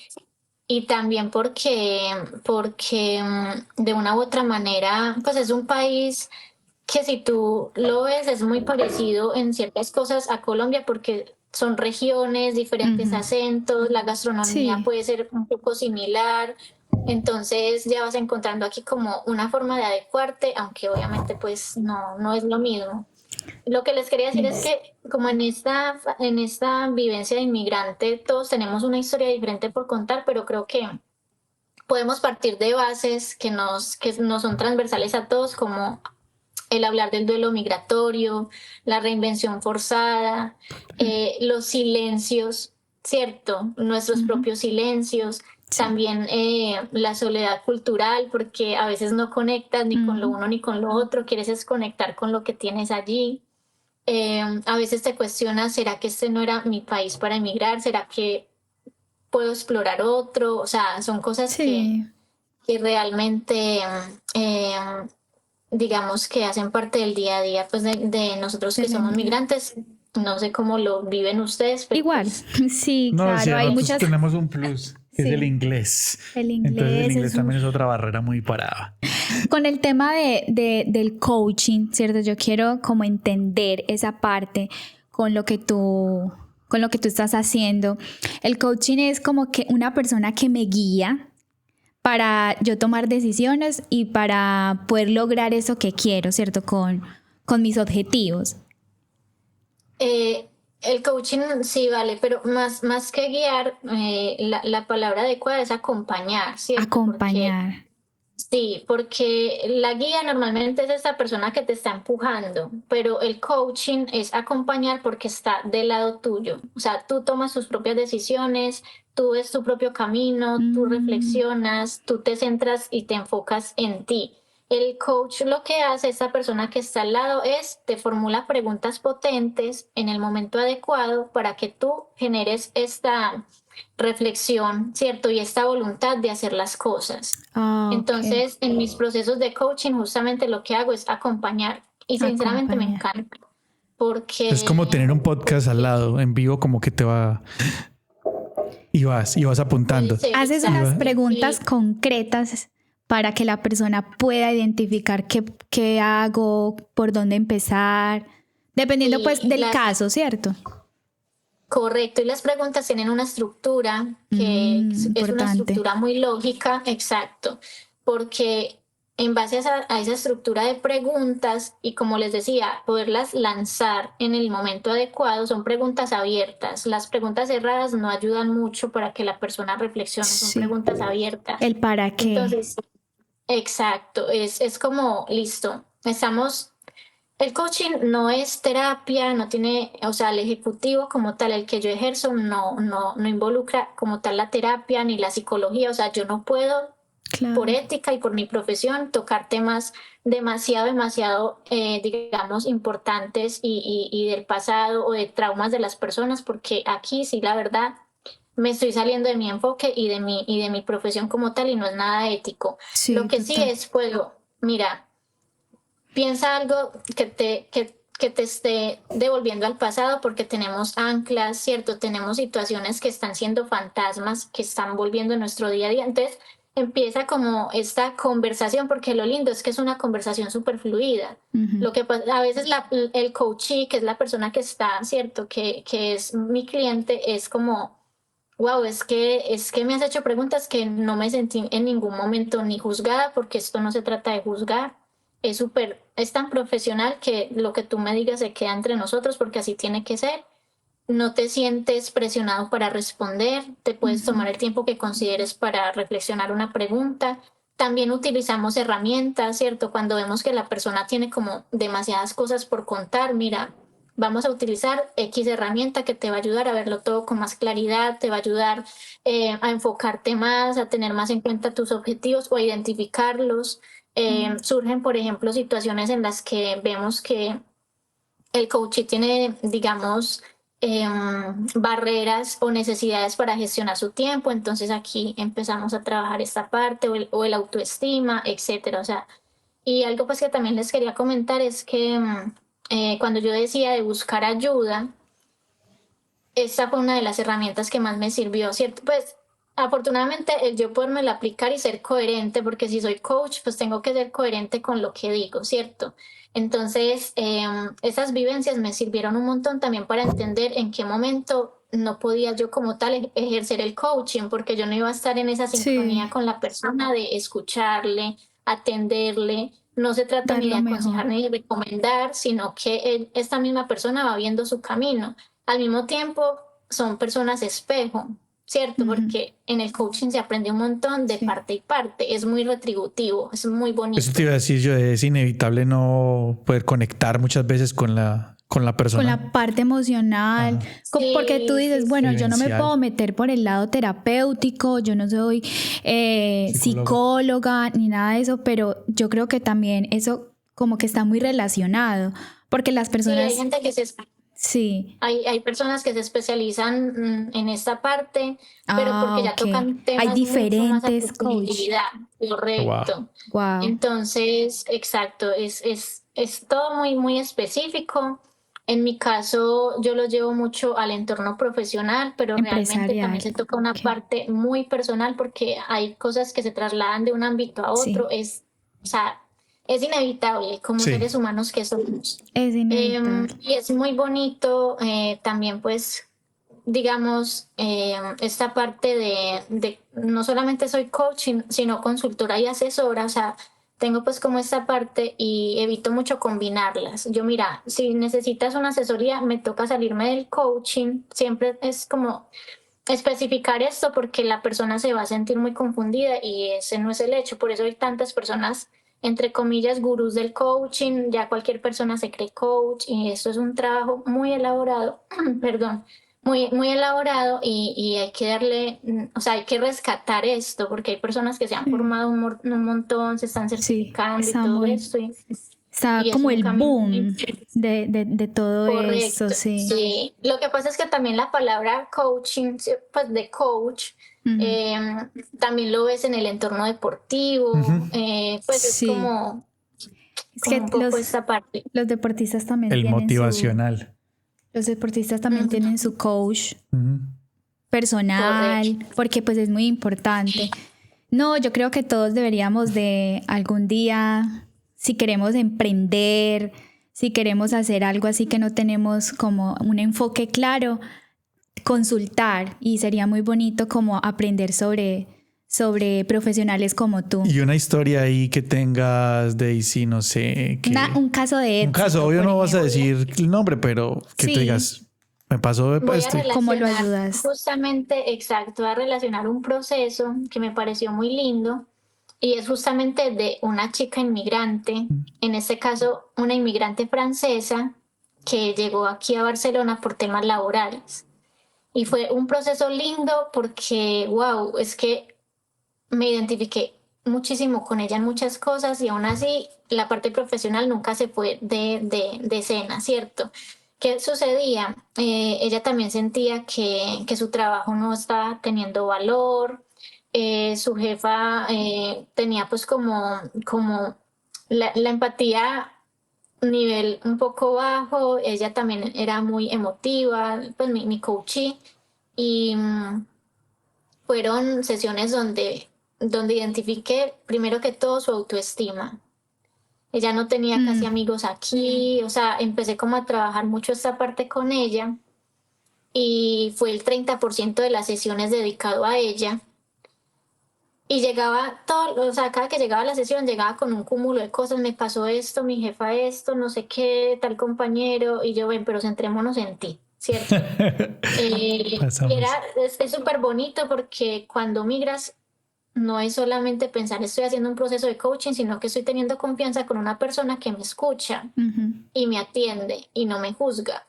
[SPEAKER 1] Y también porque de una u otra manera, pues es un país que si tú lo ves es muy parecido en ciertas cosas a Colombia porque son regiones, diferentes acentos, la gastronomía
[SPEAKER 3] Sí.
[SPEAKER 1] puede ser un poco similar. Entonces ya vas encontrando aquí como una forma de adecuarte, aunque obviamente pues no es lo mismo. Lo que les quería decir es que como en esta vivencia de inmigrante todos tenemos una historia diferente por contar, pero creo que podemos partir de bases que no son transversales a todos, como el hablar del duelo migratorio, la reinvención forzada, los silencios, ¿cierto? Nuestros propios silencios.
[SPEAKER 3] Sí.
[SPEAKER 1] También la soledad cultural, porque a veces no conectas ni con lo uno ni con lo otro, quieres es conectar con lo que tienes allí. A veces te cuestionas, ¿será que este no era mi país para emigrar? ¿Será que puedo explorar otro? O sea, son cosas
[SPEAKER 3] Sí.
[SPEAKER 1] que realmente, eh, digamos, que hacen parte del día a día, pues de nosotros que somos migrantes. No sé cómo lo viven ustedes, pero
[SPEAKER 3] Igual,
[SPEAKER 1] pues,
[SPEAKER 3] sí,
[SPEAKER 2] No,
[SPEAKER 3] claro,
[SPEAKER 2] sí,
[SPEAKER 3] hay
[SPEAKER 2] nosotros
[SPEAKER 3] muchas...
[SPEAKER 2] tenemos un plus, que es
[SPEAKER 3] Sí.
[SPEAKER 2] el inglés.
[SPEAKER 3] El
[SPEAKER 2] Entonces el
[SPEAKER 3] inglés
[SPEAKER 2] inglés
[SPEAKER 3] es
[SPEAKER 2] también es otra barrera muy parada.
[SPEAKER 3] Con el tema del coaching, ¿cierto? Yo quiero como entender esa parte con lo que tú estás haciendo. El coaching es como que una persona que me guía para yo tomar decisiones y para poder lograr eso que quiero, ¿cierto? Con mis objetivos.
[SPEAKER 1] El coaching sí vale, pero más que guiar, la palabra adecuada es acompañar, ¿cierto?
[SPEAKER 3] Acompañar.
[SPEAKER 1] Sí, porque la guía normalmente es esa persona que te está empujando, pero el coaching es acompañar porque está del lado tuyo. O sea, tú tomas tus propias decisiones, tú ves tu propio camino, tú
[SPEAKER 3] Mm,
[SPEAKER 1] reflexionas, tú te centras y te enfocas en ti. El coach lo que hace, esa persona que está al lado, es te formula preguntas potentes en el momento adecuado para que tú generes esta reflexión, ¿cierto? Y esta voluntad de hacer las cosas.
[SPEAKER 3] ok.
[SPEAKER 1] Entonces, en mis procesos de coaching, justamente lo que hago es acompañar. Y sinceramente me
[SPEAKER 3] Acompañar.
[SPEAKER 1] encanta,
[SPEAKER 2] Es como
[SPEAKER 1] porque
[SPEAKER 2] tener un podcast al lado, en vivo, como que te va y vas
[SPEAKER 1] puede
[SPEAKER 2] apuntando.
[SPEAKER 1] ser
[SPEAKER 3] Haces
[SPEAKER 2] Y
[SPEAKER 3] unas
[SPEAKER 2] va-
[SPEAKER 1] exacto.
[SPEAKER 3] preguntas
[SPEAKER 1] Y
[SPEAKER 3] concretas para que la persona pueda identificar qué hago, por dónde empezar, dependiendo pues
[SPEAKER 1] sí,
[SPEAKER 3] del caso, ¿cierto?
[SPEAKER 1] correcto. Y las preguntas tienen una estructura que es una
[SPEAKER 3] Importante.
[SPEAKER 1] estructura muy lógica, exacto, porque en base a esa estructura de preguntas y como les decía, poderlas lanzar en el momento adecuado, son preguntas abiertas. Las preguntas cerradas no ayudan mucho para que la persona reflexione, son
[SPEAKER 3] Sí.
[SPEAKER 1] preguntas abiertas.
[SPEAKER 3] El para qué.
[SPEAKER 1] Entonces, exacto, es como, listo, el coaching no es terapia, no tiene, o sea, el ejecutivo como tal, el que yo ejerzo, no involucra como tal la terapia ni la psicología, o sea, yo no puedo, por
[SPEAKER 3] Claro.
[SPEAKER 1] ética y por mi profesión, tocar temas demasiado, digamos, importantes y del pasado o de traumas de las personas, porque aquí sí, la verdad, me estoy saliendo de mi enfoque y de mi profesión como tal y no es nada ético. Lo
[SPEAKER 3] Sí,
[SPEAKER 1] que sí
[SPEAKER 3] total.
[SPEAKER 1] es, pues, mira, piensa algo que te esté devolviendo al pasado porque tenemos anclas, ¿cierto? Tenemos situaciones que están siendo fantasmas, que están volviendo en nuestro día a día. Entonces empieza como esta conversación, porque lo lindo es que es una conversación súper fluida.
[SPEAKER 3] Ujú.
[SPEAKER 1] Lo que pasa, a veces el coachee, que es la persona que está, ¿cierto? Que es mi cliente, es como... Wow, es que me has hecho preguntas que no me sentí en ningún momento ni juzgada, porque esto no se trata de juzgar. Es tan profesional que lo que tú me digas se queda entre nosotros, porque así tiene que ser. No te sientes presionado para responder, te puedes
[SPEAKER 3] Ujú.
[SPEAKER 1] tomar el tiempo que consideres para reflexionar una pregunta. También utilizamos herramientas, ¿cierto? Cuando vemos que la persona tiene como demasiadas cosas por contar, mira, vamos a utilizar X herramienta que te va a ayudar a verlo todo con más claridad, te va a ayudar a enfocarte más, a tener más en cuenta tus objetivos o a identificarlos. Surgen, por ejemplo, situaciones en las que vemos que el coach tiene, digamos, barreras o necesidades para gestionar su tiempo, entonces aquí empezamos a trabajar esta parte o el autoestima, etcétera. O sea, y algo pues que también les quería comentar es que cuando yo decía de buscar ayuda, esa fue una de las herramientas que más me sirvió, ¿cierto? Pues afortunadamente el yo podérmela aplicar y ser coherente, porque si soy coach, pues tengo que ser coherente con lo que digo, ¿cierto? Entonces, esas vivencias me sirvieron un montón también para entender en qué momento no podía yo como tal ejercer el coaching, porque yo no iba a estar en esa sincronía
[SPEAKER 3] Sí,
[SPEAKER 1] con la persona de escucharle, atenderle. No se trata
[SPEAKER 3] dar
[SPEAKER 1] ni de
[SPEAKER 3] lo
[SPEAKER 1] aconsejar
[SPEAKER 3] mejor.
[SPEAKER 1] ni de recomendar, sino que esta misma persona va viendo su camino. Al mismo tiempo, son personas espejo, ¿cierto?
[SPEAKER 3] Ujú.
[SPEAKER 1] Porque en el coaching se aprende un montón de
[SPEAKER 3] Sí.
[SPEAKER 1] parte y parte. Es muy retributivo, es muy
[SPEAKER 2] Eso te
[SPEAKER 1] bonito.
[SPEAKER 2] iba a decir yo, es inevitable no poder conectar muchas veces con la
[SPEAKER 3] Con
[SPEAKER 2] persona.
[SPEAKER 3] la parte emocional,
[SPEAKER 2] Ajá.
[SPEAKER 3] porque tú
[SPEAKER 1] Sí,
[SPEAKER 3] dices,
[SPEAKER 1] sí,
[SPEAKER 3] bueno, yo
[SPEAKER 1] sí.
[SPEAKER 3] no me puedo
[SPEAKER 2] Vivencial,
[SPEAKER 3] meter por el lado terapéutico, yo no soy
[SPEAKER 2] psicóloga.
[SPEAKER 3] psicóloga ni nada de eso, pero yo creo que también eso como que está muy relacionado, porque las
[SPEAKER 1] Sí, hay
[SPEAKER 3] personas,
[SPEAKER 1] gente que
[SPEAKER 3] sí,
[SPEAKER 1] hay personas que se especializan en esta parte, pero porque ya
[SPEAKER 3] ok,
[SPEAKER 1] tocan
[SPEAKER 3] hay
[SPEAKER 1] temas mucho más a
[SPEAKER 3] diferentes coach,
[SPEAKER 1] profundidad,
[SPEAKER 2] Wow.
[SPEAKER 1] correcto.
[SPEAKER 3] wow,
[SPEAKER 1] Entonces, exacto, es todo muy específico. En mi caso, yo lo llevo mucho al entorno profesional, pero realmente también
[SPEAKER 3] empresarial,
[SPEAKER 1] se toca una
[SPEAKER 3] ok,
[SPEAKER 1] parte muy personal porque hay cosas que se trasladan de un ámbito a otro.
[SPEAKER 3] sí,
[SPEAKER 1] O sea, es inevitable como
[SPEAKER 2] Sí.
[SPEAKER 1] seres humanos que somos.
[SPEAKER 3] es inevitable,
[SPEAKER 1] Y es muy bonito también, pues, digamos, esta parte de no solamente soy coach, sino consultora y asesora, o sea, tengo pues como esta parte y evito mucho combinarlas. Yo mira, si necesitas una asesoría, me toca salirme del coaching, siempre es como especificar esto porque la persona se va a sentir muy confundida y ese no es el hecho. Por eso hay tantas personas, entre comillas, gurús del coaching, ya cualquier persona se cree coach y esto es un trabajo muy elaborado, perdón, muy elaborado y hay que darle, o sea, hay que rescatar esto porque hay personas que se han formado un montón, se están
[SPEAKER 3] Sí,
[SPEAKER 1] certificando y
[SPEAKER 3] está
[SPEAKER 1] todo
[SPEAKER 3] muy,
[SPEAKER 1] esto.
[SPEAKER 3] está
[SPEAKER 1] Y es
[SPEAKER 3] como
[SPEAKER 1] un
[SPEAKER 3] el
[SPEAKER 1] camino
[SPEAKER 3] boom de todo esto,
[SPEAKER 1] correcto,
[SPEAKER 3] sí.
[SPEAKER 1] sí. Lo que pasa es que también la palabra coaching, sí, pues de coach,
[SPEAKER 3] Ujú.
[SPEAKER 1] eh, también lo ves en el entorno deportivo,
[SPEAKER 2] Ujú.
[SPEAKER 1] pues es
[SPEAKER 3] Sí, es
[SPEAKER 1] como
[SPEAKER 3] que
[SPEAKER 1] un poco esta parte.
[SPEAKER 3] los deportistas también
[SPEAKER 2] El
[SPEAKER 3] tienen
[SPEAKER 2] motivacional.
[SPEAKER 3] los deportistas también
[SPEAKER 1] Ujú,
[SPEAKER 3] tienen su coach
[SPEAKER 2] Ujú.
[SPEAKER 1] correcto.
[SPEAKER 3] personal, porque pues es muy importante. No, yo creo que todos deberíamos de algún día, si queremos emprender, si queremos hacer algo así que no tenemos como un enfoque claro, consultar y sería muy bonito como aprender sobre profesionales como tú.
[SPEAKER 2] Y una historia ahí que tengas, Daisy, no sé, que...
[SPEAKER 3] Un caso de
[SPEAKER 2] Un caso,
[SPEAKER 3] éxito,
[SPEAKER 2] obvio
[SPEAKER 3] por
[SPEAKER 2] no vas a
[SPEAKER 3] ejemplo.
[SPEAKER 2] decir el nombre, pero que tú
[SPEAKER 3] Sí,
[SPEAKER 2] digas, me pasó
[SPEAKER 1] Voy a
[SPEAKER 2] esto.
[SPEAKER 3] ¿cómo lo
[SPEAKER 1] relacionar
[SPEAKER 3] ayudas?
[SPEAKER 1] justamente, exacto, a relacionar un proceso que me pareció muy lindo y es justamente de una chica inmigrante, en este caso una inmigrante francesa que llegó aquí a Barcelona por temas laborales. Y fue un proceso lindo porque, wow, es que me identifiqué muchísimo con ella en muchas cosas y aún así la parte profesional nunca se fue de escena, ¿cierto? ¿Qué sucedía? Ella también sentía que su trabajo no estaba teniendo valor, su jefa tenía pues como la empatía nivel un poco bajo, ella también era muy emotiva, pues mi coachee, y fueron sesiones donde identifiqué primero que todo su autoestima. Ella no tenía casi
[SPEAKER 3] Mm,
[SPEAKER 1] amigos aquí, o sea, empecé como a trabajar mucho esta parte con ella y fue el 30% de las sesiones dedicado a ella. Y llegaba todo, o sea, cada que llegaba a la sesión llegaba con un cúmulo de cosas, me pasó esto, mi jefa esto, no sé qué, tal compañero, y yo, ven, pero centrémonos en ti, ¿cierto? Y
[SPEAKER 2] Pasamos.
[SPEAKER 1] es súper bonito porque cuando migras no es solamente pensar estoy haciendo un proceso de coaching, sino que estoy teniendo confianza con una persona que me escucha
[SPEAKER 3] ujú.
[SPEAKER 1] y me atiende y no me juzga.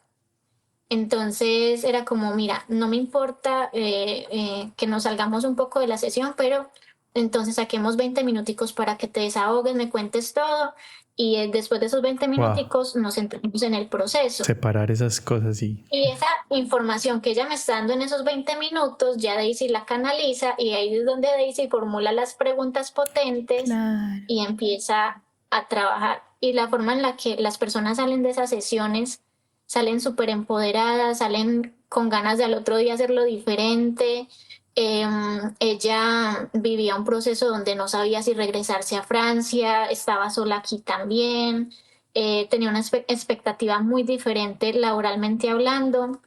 [SPEAKER 1] Entonces era como, mira, no me importa que nos salgamos un poco de la sesión, pero entonces saquemos 20 minuticos para que te desahogues, me cuentes todo y después de esos 20
[SPEAKER 2] Wow,
[SPEAKER 1] minuticos nos centramos en el proceso.
[SPEAKER 2] separar esas cosas y...
[SPEAKER 1] Y esa información que ella me está dando en esos 20 minutos, ya Daisy la canaliza y ahí es donde Daisy formula las preguntas potentes
[SPEAKER 3] Claro.
[SPEAKER 1] y empieza a trabajar. Y la forma en la que las personas salen de esas sesiones, salen súper empoderadas, salen con ganas de al otro día hacerlo diferente. Ella vivía un proceso donde no sabía si regresarse a Francia, estaba sola aquí también, tenía una expectativa muy diferente laboralmente hablando.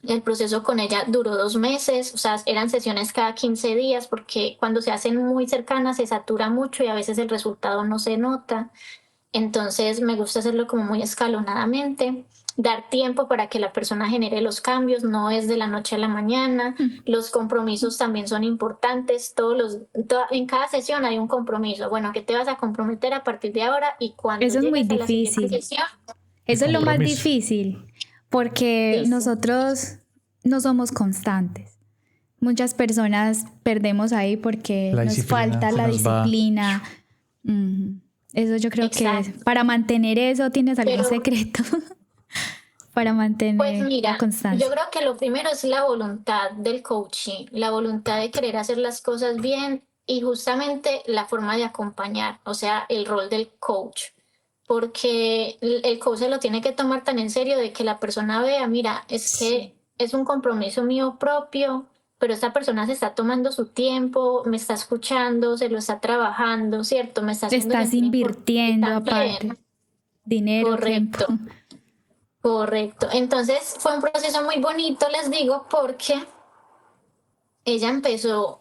[SPEAKER 1] El proceso con ella duró 2 meses, o sea, eran sesiones cada 15 días porque cuando se hacen muy cercanas se satura mucho y a veces el resultado no se nota. Entonces me gusta hacerlo como muy escalonadamente, dar tiempo para que la persona genere los cambios, no es de la noche a la mañana.
[SPEAKER 3] Mm.
[SPEAKER 1] Los compromisos también son importantes, en cada sesión hay un compromiso. Bueno, ¿qué te vas a comprometer a partir de ahora? Y cuando
[SPEAKER 3] Eso es muy
[SPEAKER 1] llegues a la siguiente
[SPEAKER 3] difícil.
[SPEAKER 1] sesión,
[SPEAKER 2] El
[SPEAKER 3] Eso es lo más
[SPEAKER 2] compromiso.
[SPEAKER 3] difícil, porque
[SPEAKER 1] listo.
[SPEAKER 3] nosotros no somos constantes. Muchas personas perdemos ahí porque
[SPEAKER 2] La
[SPEAKER 3] nos
[SPEAKER 2] disciplina
[SPEAKER 3] falta
[SPEAKER 2] se
[SPEAKER 3] la
[SPEAKER 2] nos va.
[SPEAKER 3] disciplina. Ujú. Eso yo creo que
[SPEAKER 1] Exacto.
[SPEAKER 3] para mantener eso, ¿tienes algún
[SPEAKER 1] Pero
[SPEAKER 3] secreto para
[SPEAKER 1] pues
[SPEAKER 3] mantener la
[SPEAKER 1] mira, yo
[SPEAKER 3] constancia?
[SPEAKER 1] creo que lo primero es la voluntad del coaching, la voluntad de querer hacer las cosas bien y justamente la forma de acompañar, o sea, el rol del coach, porque el coach se lo tiene que tomar tan en serio de que la persona vea, mira, es
[SPEAKER 3] Sí.
[SPEAKER 1] que es un compromiso mío propio, pero esta persona se está tomando su tiempo, me está escuchando, se lo está trabajando, ¿cierto? Me está
[SPEAKER 3] Te
[SPEAKER 1] haciendo
[SPEAKER 3] estás
[SPEAKER 1] sentir importante
[SPEAKER 3] invirtiendo aparte,
[SPEAKER 1] también.
[SPEAKER 3] dinero, tiempo.
[SPEAKER 1] Correcto. Correcto. Entonces fue un proceso muy bonito, les digo, porque ella empezó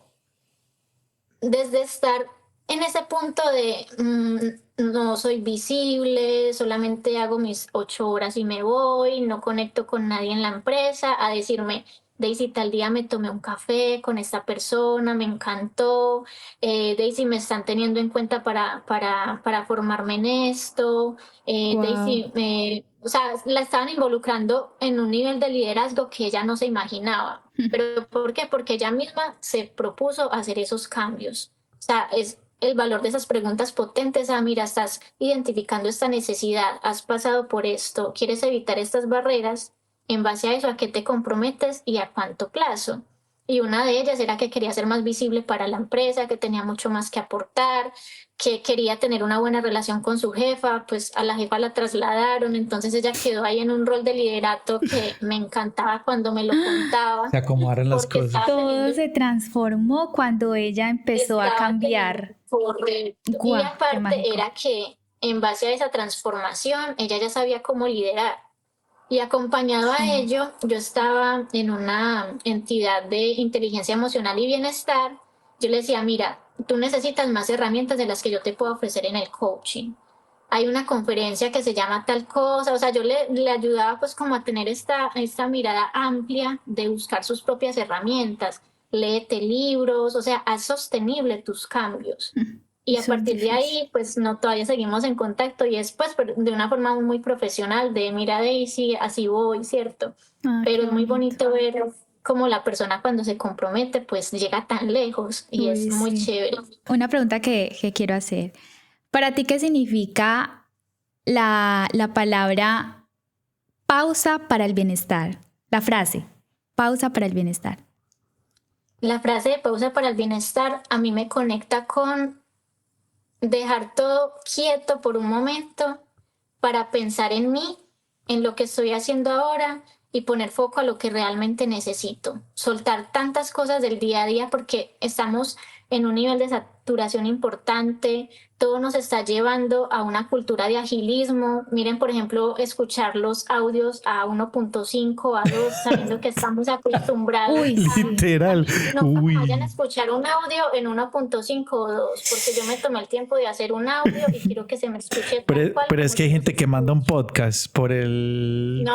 [SPEAKER 1] desde estar en ese punto de no soy visible, solamente hago mis 8 horas y me voy, no conecto con nadie en la empresa, a decirme, Daisy, tal día me tomé un café con esta persona, me encantó, Daisy, me están teniendo en cuenta para formarme en esto,
[SPEAKER 3] Wow.
[SPEAKER 1] Daisy, o sea, la estaban involucrando en un nivel de liderazgo que ella no se imaginaba. ¿Pero por qué? Porque ella misma se propuso hacer esos cambios. O sea, es el valor de esas preguntas potentes. Ah, mira, estás identificando esta necesidad, has pasado por esto, quieres evitar estas barreras. En base a eso, ¿a qué te comprometes y a cuánto plazo? Y una de ellas era que quería ser más visible para la empresa, que tenía mucho más que aportar, que quería tener una buena relación con su jefa, pues a la jefa la trasladaron, entonces ella quedó ahí en un rol de liderato que me encantaba cuando me lo contaba.
[SPEAKER 2] Se acomodaron las
[SPEAKER 1] Porque
[SPEAKER 2] cosas.
[SPEAKER 3] Todo se transformó cuando ella empezó a cambiar.
[SPEAKER 1] Correcto.
[SPEAKER 3] Guau,
[SPEAKER 1] Y
[SPEAKER 3] qué
[SPEAKER 1] aparte
[SPEAKER 3] mágico.
[SPEAKER 1] era que en base a esa transformación, ella ya sabía cómo liderar. Y acompañado a ello, yo estaba en una entidad de inteligencia emocional y bienestar. Yo le decía, mira, tú necesitas más herramientas de las que yo te puedo ofrecer en el coaching. Hay una conferencia que se llama tal cosa, o sea, yo le ayudaba pues como a tener esta mirada amplia de buscar sus propias herramientas. Léete libros, o sea, haz sostenible tus cambios. Y a
[SPEAKER 3] Eso es
[SPEAKER 1] partir de
[SPEAKER 3] difícil.
[SPEAKER 1] ahí, pues no, todavía seguimos en contacto y después de una forma muy profesional de mira Daisy, así voy, ¿cierto?
[SPEAKER 3] Ah,
[SPEAKER 1] Pero
[SPEAKER 3] qué
[SPEAKER 1] es muy
[SPEAKER 3] bonito.
[SPEAKER 1] bonito ver cómo la persona cuando se compromete, pues llega tan lejos y es
[SPEAKER 3] Uy,
[SPEAKER 1] muy
[SPEAKER 3] sí.
[SPEAKER 1] chévere.
[SPEAKER 3] Una pregunta que quiero hacer. ¿Para ti qué significa la palabra pausa para el bienestar? La frase, pausa para el bienestar.
[SPEAKER 1] La frase de pausa para el bienestar a mí me conecta con dejar todo quieto por un momento para pensar en mí, en lo que estoy haciendo ahora y poner foco a lo que realmente necesito. Soltar tantas cosas del día a día porque estamos en un nivel de saturación importante, todo nos está llevando a una cultura de agilismo. Miren, por ejemplo, escuchar los audios a 1.5, a 2, sabiendo que estamos acostumbrados
[SPEAKER 3] Uy, sí.
[SPEAKER 2] Literal.
[SPEAKER 1] no vayan a
[SPEAKER 2] Uy.
[SPEAKER 1] escuchar un audio en 1.5 o 2, porque yo me tomé el tiempo de hacer un audio y quiero que se me escuche tal cual.
[SPEAKER 2] Pero es
[SPEAKER 1] como
[SPEAKER 2] que hay
[SPEAKER 1] se
[SPEAKER 2] gente que manda un podcast
[SPEAKER 1] No,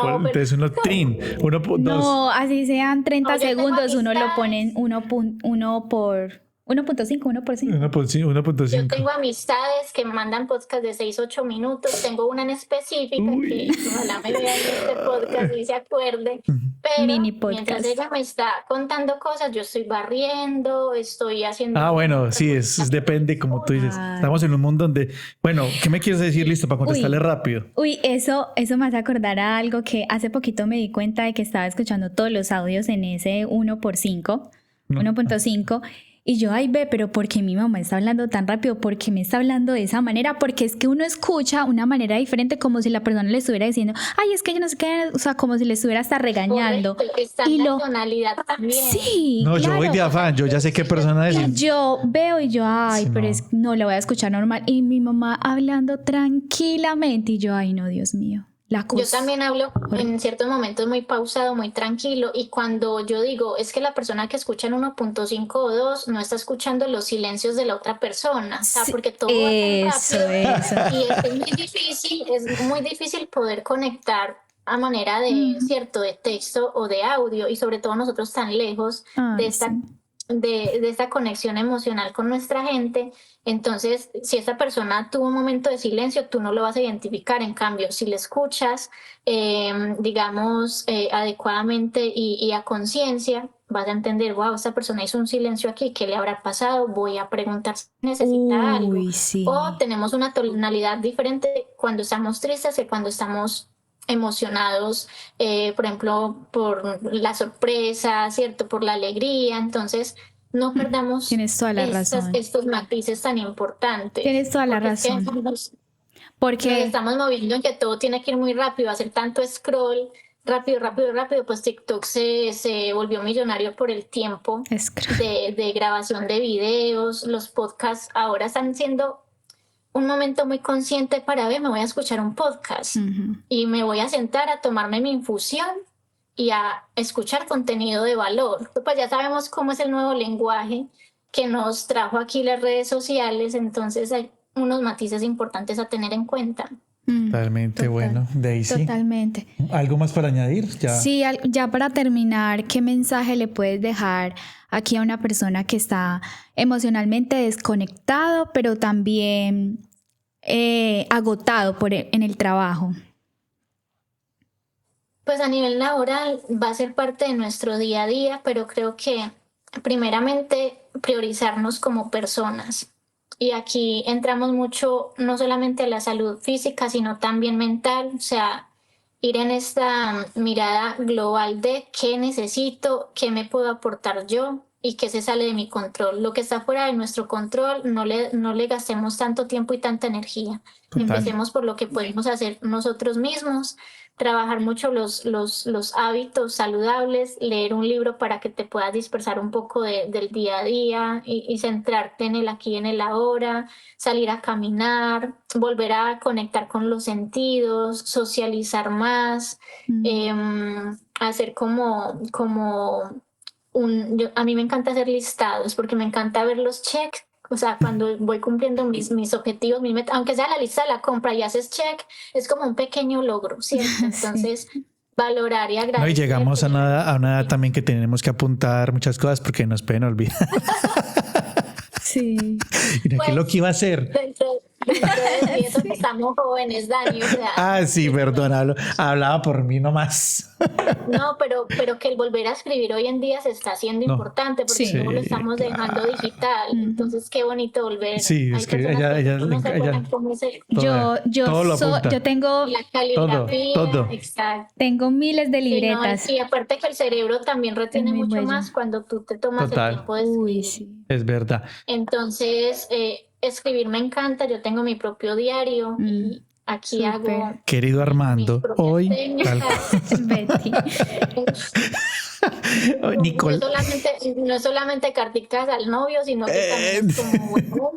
[SPEAKER 1] pero
[SPEAKER 2] entonces uno trin, uno dos.
[SPEAKER 3] No, así sean 30
[SPEAKER 1] no, yo tengo
[SPEAKER 3] segundos, uno lo
[SPEAKER 1] amistades.
[SPEAKER 3] pone en 1 por 1.5, 1 por 5.
[SPEAKER 2] 1.5.
[SPEAKER 1] Yo tengo amistades que me mandan podcast de 6-8 minutos. Tengo una en específica
[SPEAKER 2] Uy.
[SPEAKER 1] que ojalá me vea en este podcast y se acuerde. Pero
[SPEAKER 3] Mini
[SPEAKER 1] mientras
[SPEAKER 3] podcast.
[SPEAKER 1] ella me está contando cosas, yo estoy barriendo, estoy haciendo.
[SPEAKER 2] Ah, bueno, sí, depende, como tú dices.
[SPEAKER 3] Ay.
[SPEAKER 2] Estamos en un mundo donde, bueno, ¿qué me quieres decir? Listo, para contestarle
[SPEAKER 3] Uy.
[SPEAKER 2] rápido.
[SPEAKER 3] Uy, eso me hace acordar a algo que hace poquito me di cuenta de que estaba escuchando todos los audios en ese 1.5,
[SPEAKER 2] No.
[SPEAKER 3] 1.5. Y yo, ay, ve, pero ¿por qué mi mamá está hablando tan rápido? ¿Por qué me está hablando de esa manera? Porque es que uno escucha una manera diferente, como si la persona le estuviera diciendo, ay, es que yo no sé qué, o sea, como si le estuviera hasta regañando.
[SPEAKER 1] Correcto, está
[SPEAKER 3] Y
[SPEAKER 1] en la
[SPEAKER 3] lo-
[SPEAKER 1] tonalidad también.
[SPEAKER 3] Sí,
[SPEAKER 2] No, yo voy
[SPEAKER 3] claro.
[SPEAKER 2] de afán, yo ya sé qué persona es.
[SPEAKER 3] Y yo veo y yo, ay,
[SPEAKER 2] Sí,
[SPEAKER 3] pero
[SPEAKER 2] no.
[SPEAKER 3] no la voy a escuchar normal. Y mi mamá hablando tranquilamente y yo, ay, no, Dios mío. La
[SPEAKER 1] Yo
[SPEAKER 3] cosa.
[SPEAKER 1] también hablo en ciertos momentos muy pausado, muy tranquilo, y cuando yo digo, es que la persona que escucha en 1.5 o 2 no está escuchando los silencios de la otra persona, o sea,
[SPEAKER 3] Sí,
[SPEAKER 1] porque todo va tan
[SPEAKER 3] eso,
[SPEAKER 1] rápido
[SPEAKER 3] eso.
[SPEAKER 1] y es muy difícil poder conectar a manera de, cierto, de texto o de audio, y sobre todo nosotros tan lejos de
[SPEAKER 3] Ay,
[SPEAKER 1] esta
[SPEAKER 3] sí.
[SPEAKER 1] de esta conexión emocional con nuestra gente. Entonces, si esta persona tuvo un momento de silencio, tú no lo vas a identificar. En cambio, si le escuchas, digamos, adecuadamente y a conciencia, vas a entender, wow, esta persona hizo un silencio aquí, ¿qué le habrá pasado? Voy a preguntar si necesita algo.
[SPEAKER 3] Uy, sí.
[SPEAKER 1] O tenemos una tonalidad diferente cuando estamos tristes que cuando estamos emocionados, por ejemplo, por la sorpresa, ¿cierto? Por la alegría. Entonces, no perdamos
[SPEAKER 3] Tienes toda la razón.
[SPEAKER 1] estos matices tan importantes.
[SPEAKER 3] Tienes toda la
[SPEAKER 1] porque es que
[SPEAKER 3] razón.
[SPEAKER 1] nos
[SPEAKER 3] Porque,
[SPEAKER 1] estamos moviendo en que todo tiene que ir muy rápido, hacer tanto scroll, rápido, rápido, rápido, pues TikTok se volvió millonario por el tiempo
[SPEAKER 3] es
[SPEAKER 1] de grabación de videos. Los podcasts ahora están siendo un momento muy consciente para ver, me voy a escuchar un podcast y me voy a sentar a tomarme mi infusión y a escuchar contenido de valor. Pues ya sabemos cómo es el nuevo lenguaje que nos trajo aquí las redes sociales, entonces hay unos matices importantes a tener en cuenta.
[SPEAKER 2] Totalmente. Bueno, Daisy.
[SPEAKER 3] Totalmente.
[SPEAKER 2] ¿Algo más para añadir?
[SPEAKER 3] Sí, ya para terminar, ¿qué mensaje le puedes dejar aquí a una persona que está emocionalmente desconectado, pero también agotado en el trabajo?
[SPEAKER 1] Pues a nivel laboral va a ser parte de nuestro día a día, pero creo que primeramente priorizarnos como personas. Y aquí entramos mucho, no solamente a la salud física, sino también mental, o sea, ir en esta mirada global de qué necesito, qué me puedo aportar yo y qué se sale de mi control. Lo que está fuera de nuestro control, no le gastemos tanto tiempo y tanta energía.
[SPEAKER 2] Total.
[SPEAKER 1] Empecemos por lo que podemos hacer nosotros mismos, trabajar mucho los hábitos saludables, leer un libro para que te puedas dispersar un poco del día a día y centrarte en el aquí y en el ahora, salir a caminar, volver a conectar con los sentidos, socializar más, hacer a mí me encanta hacer listados porque me encanta ver los checks. O sea, cuando voy cumpliendo mis objetivos, mi meta, aunque sea la lista de la compra y haces check, es como un pequeño logro, ¿cierto? Entonces, valorar y agradecer.
[SPEAKER 2] No, y llegamos a una edad también que tenemos que apuntar muchas cosas porque nos pueden olvidar.
[SPEAKER 3] Sí.
[SPEAKER 2] Mira, ¿qué es lo que iba a hacer?
[SPEAKER 1] Dentro de eso que estamos jóvenes, Dani, o sea.
[SPEAKER 2] Sí, perdón, hablaba por mí nomás.
[SPEAKER 1] No, pero que el volver a escribir hoy en día se está haciendo importante porque no lo estamos dejando digital. Entonces, qué bonito volver.
[SPEAKER 2] Sí, es que ella
[SPEAKER 3] yo tengo
[SPEAKER 1] la caligrafía,
[SPEAKER 2] todo.
[SPEAKER 1] Exacto.
[SPEAKER 3] Tengo miles de libretas.
[SPEAKER 1] Sí, no, y aparte que el cerebro también retiene mucho más cuando tú te tomas el tiempo de escribir.
[SPEAKER 3] Sí.
[SPEAKER 2] Es verdad.
[SPEAKER 1] Entonces, escribir me encanta. Yo tengo mi propio diario y aquí hago.
[SPEAKER 2] Querido Armando, hoy.
[SPEAKER 3] Betty.
[SPEAKER 1] Nicole. No solamente carticas al novio, sino que también como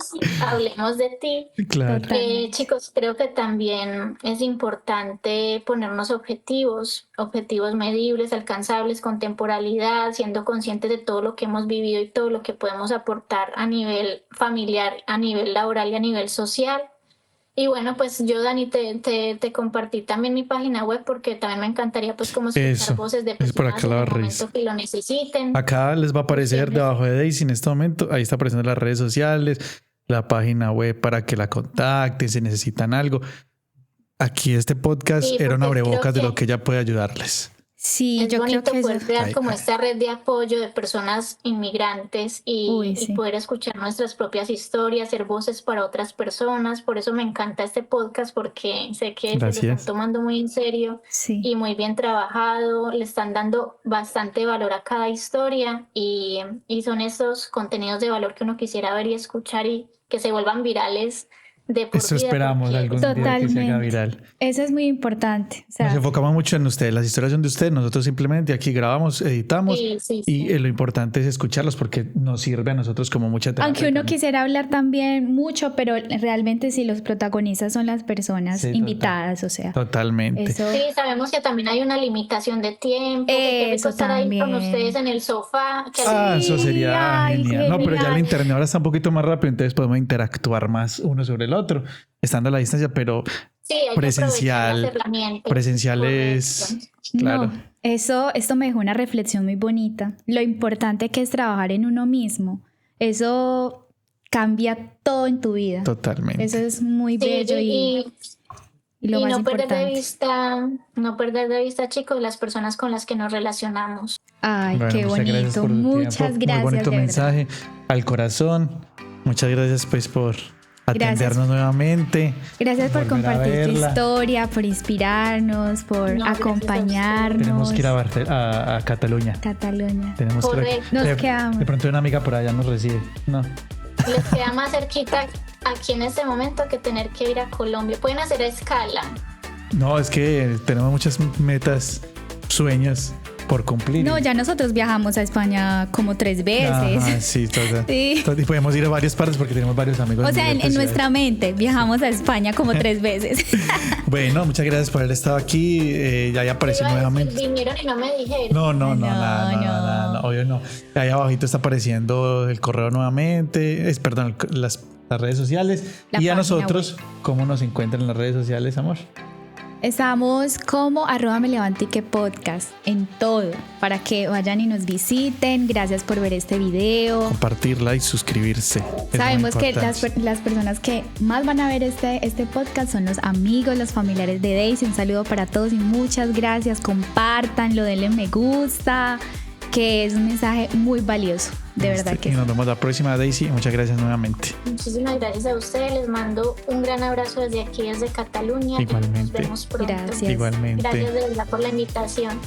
[SPEAKER 1] hablemos de ti.
[SPEAKER 2] Claro.
[SPEAKER 1] Chicos, creo que también es importante ponernos objetivos medibles, alcanzables, con temporalidad, siendo conscientes de todo lo que hemos vivido y todo lo que podemos aportar a nivel familiar, a nivel laboral y a nivel social. Y bueno, pues yo, Dani, te compartí también mi página web porque también me encantaría pues como escuchar voces de personas en el momento que lo necesiten.
[SPEAKER 2] Acá les va a aparecer debajo de Daisy en este momento, ahí está apareciendo las redes sociales, la página web para que la contacten si necesitan algo. Aquí este podcast era un abrebocas de lo que ella puede ayudarles.
[SPEAKER 3] Sí,
[SPEAKER 1] es bonito poder crear como esta red de apoyo de personas inmigrantes y poder escuchar nuestras propias historias, ser voces para otras personas. Por eso me encanta este podcast porque sé que se lo están tomando muy en serio y muy bien trabajado. Le están dando bastante valor a cada historia y son esos contenidos de valor que uno quisiera ver y escuchar y que se vuelvan virales.
[SPEAKER 2] Eso esperamos algún día que se haga viral.
[SPEAKER 3] Eso es muy importante. O sea,
[SPEAKER 2] nos enfocamos mucho en ustedes, las historias son de ustedes, nosotros simplemente aquí grabamos, editamos y lo importante es escucharlos porque nos sirve a nosotros como mucha terapia.
[SPEAKER 3] Aunque uno quisiera hablar también mucho, pero realmente sí los protagonistas son las personas invitadas, o sea.
[SPEAKER 2] Totalmente.
[SPEAKER 3] Eso...
[SPEAKER 1] Sí, sabemos que también hay una limitación de tiempo, que rico estar ahí con ustedes en el sofá.
[SPEAKER 2] Eso sería genial. No, pero ya el internet ahora está un poquito más rápido, entonces podemos interactuar más uno sobre el otro, estando a la distancia, pero presencial es claro.
[SPEAKER 3] No, esto me dejó una reflexión muy bonita. Lo importante que es trabajar en uno mismo. Eso cambia todo en tu vida.
[SPEAKER 2] Totalmente.
[SPEAKER 3] Eso es muy bello y lo más importante.
[SPEAKER 1] No perder de vista, chicos, las personas con las que nos relacionamos.
[SPEAKER 3] Ay, bueno, qué bonito. Muchas gracias.
[SPEAKER 2] Muy bonito mensaje al corazón. Muchas gracias pues por atendernos nuevamente.
[SPEAKER 3] Gracias por compartir tu historia, por inspirarnos, por acompañarnos.
[SPEAKER 2] Tenemos que ir a Cataluña. Tenemos
[SPEAKER 3] nos quedamos.
[SPEAKER 2] De pronto una amiga por allá nos recibe. No.
[SPEAKER 1] Les queda más cerquita aquí en este momento que tener que ir a Colombia. Pueden hacer escala.
[SPEAKER 2] No, es que tenemos muchas metas, sueños por cumplir.
[SPEAKER 3] No, ya nosotros viajamos a España como 3 veces.
[SPEAKER 2] Ajá, sí, total. Sí. Y podemos ir a varias partes porque tenemos varios amigos.
[SPEAKER 3] O sea, en nuestra mente viajamos a España como 3 veces.
[SPEAKER 2] Bueno, muchas gracias por haber estado aquí. Ya apareció nuevamente.
[SPEAKER 1] Vinieron y no me dijeron.
[SPEAKER 2] No, nada, obvio no. Ahí abajito está apareciendo el correo nuevamente, perdón, las redes sociales. Y a nosotros, web. ¿Cómo nos encuentran en las redes sociales, amor?
[SPEAKER 3] Estamos como @melevantique_podcast en todo, para que vayan y nos visiten. Gracias por ver este video.
[SPEAKER 2] Compartirla y suscribirse.
[SPEAKER 3] Sabemos que las personas que más van a ver este podcast son los amigos, los familiares de Daisy. Un saludo para todos y muchas gracias. Compártanlo, denle me gusta, que es un mensaje muy valioso. De verdad que
[SPEAKER 2] y nos vemos la próxima, Daisy. Muchas gracias nuevamente.
[SPEAKER 1] Muchísimas gracias a ustedes. Les mando un gran abrazo desde aquí, desde Cataluña.
[SPEAKER 2] Igualmente.
[SPEAKER 1] Y nos vemos pronto.
[SPEAKER 3] Gracias.
[SPEAKER 2] Igualmente.
[SPEAKER 1] Gracias de verdad por la invitación.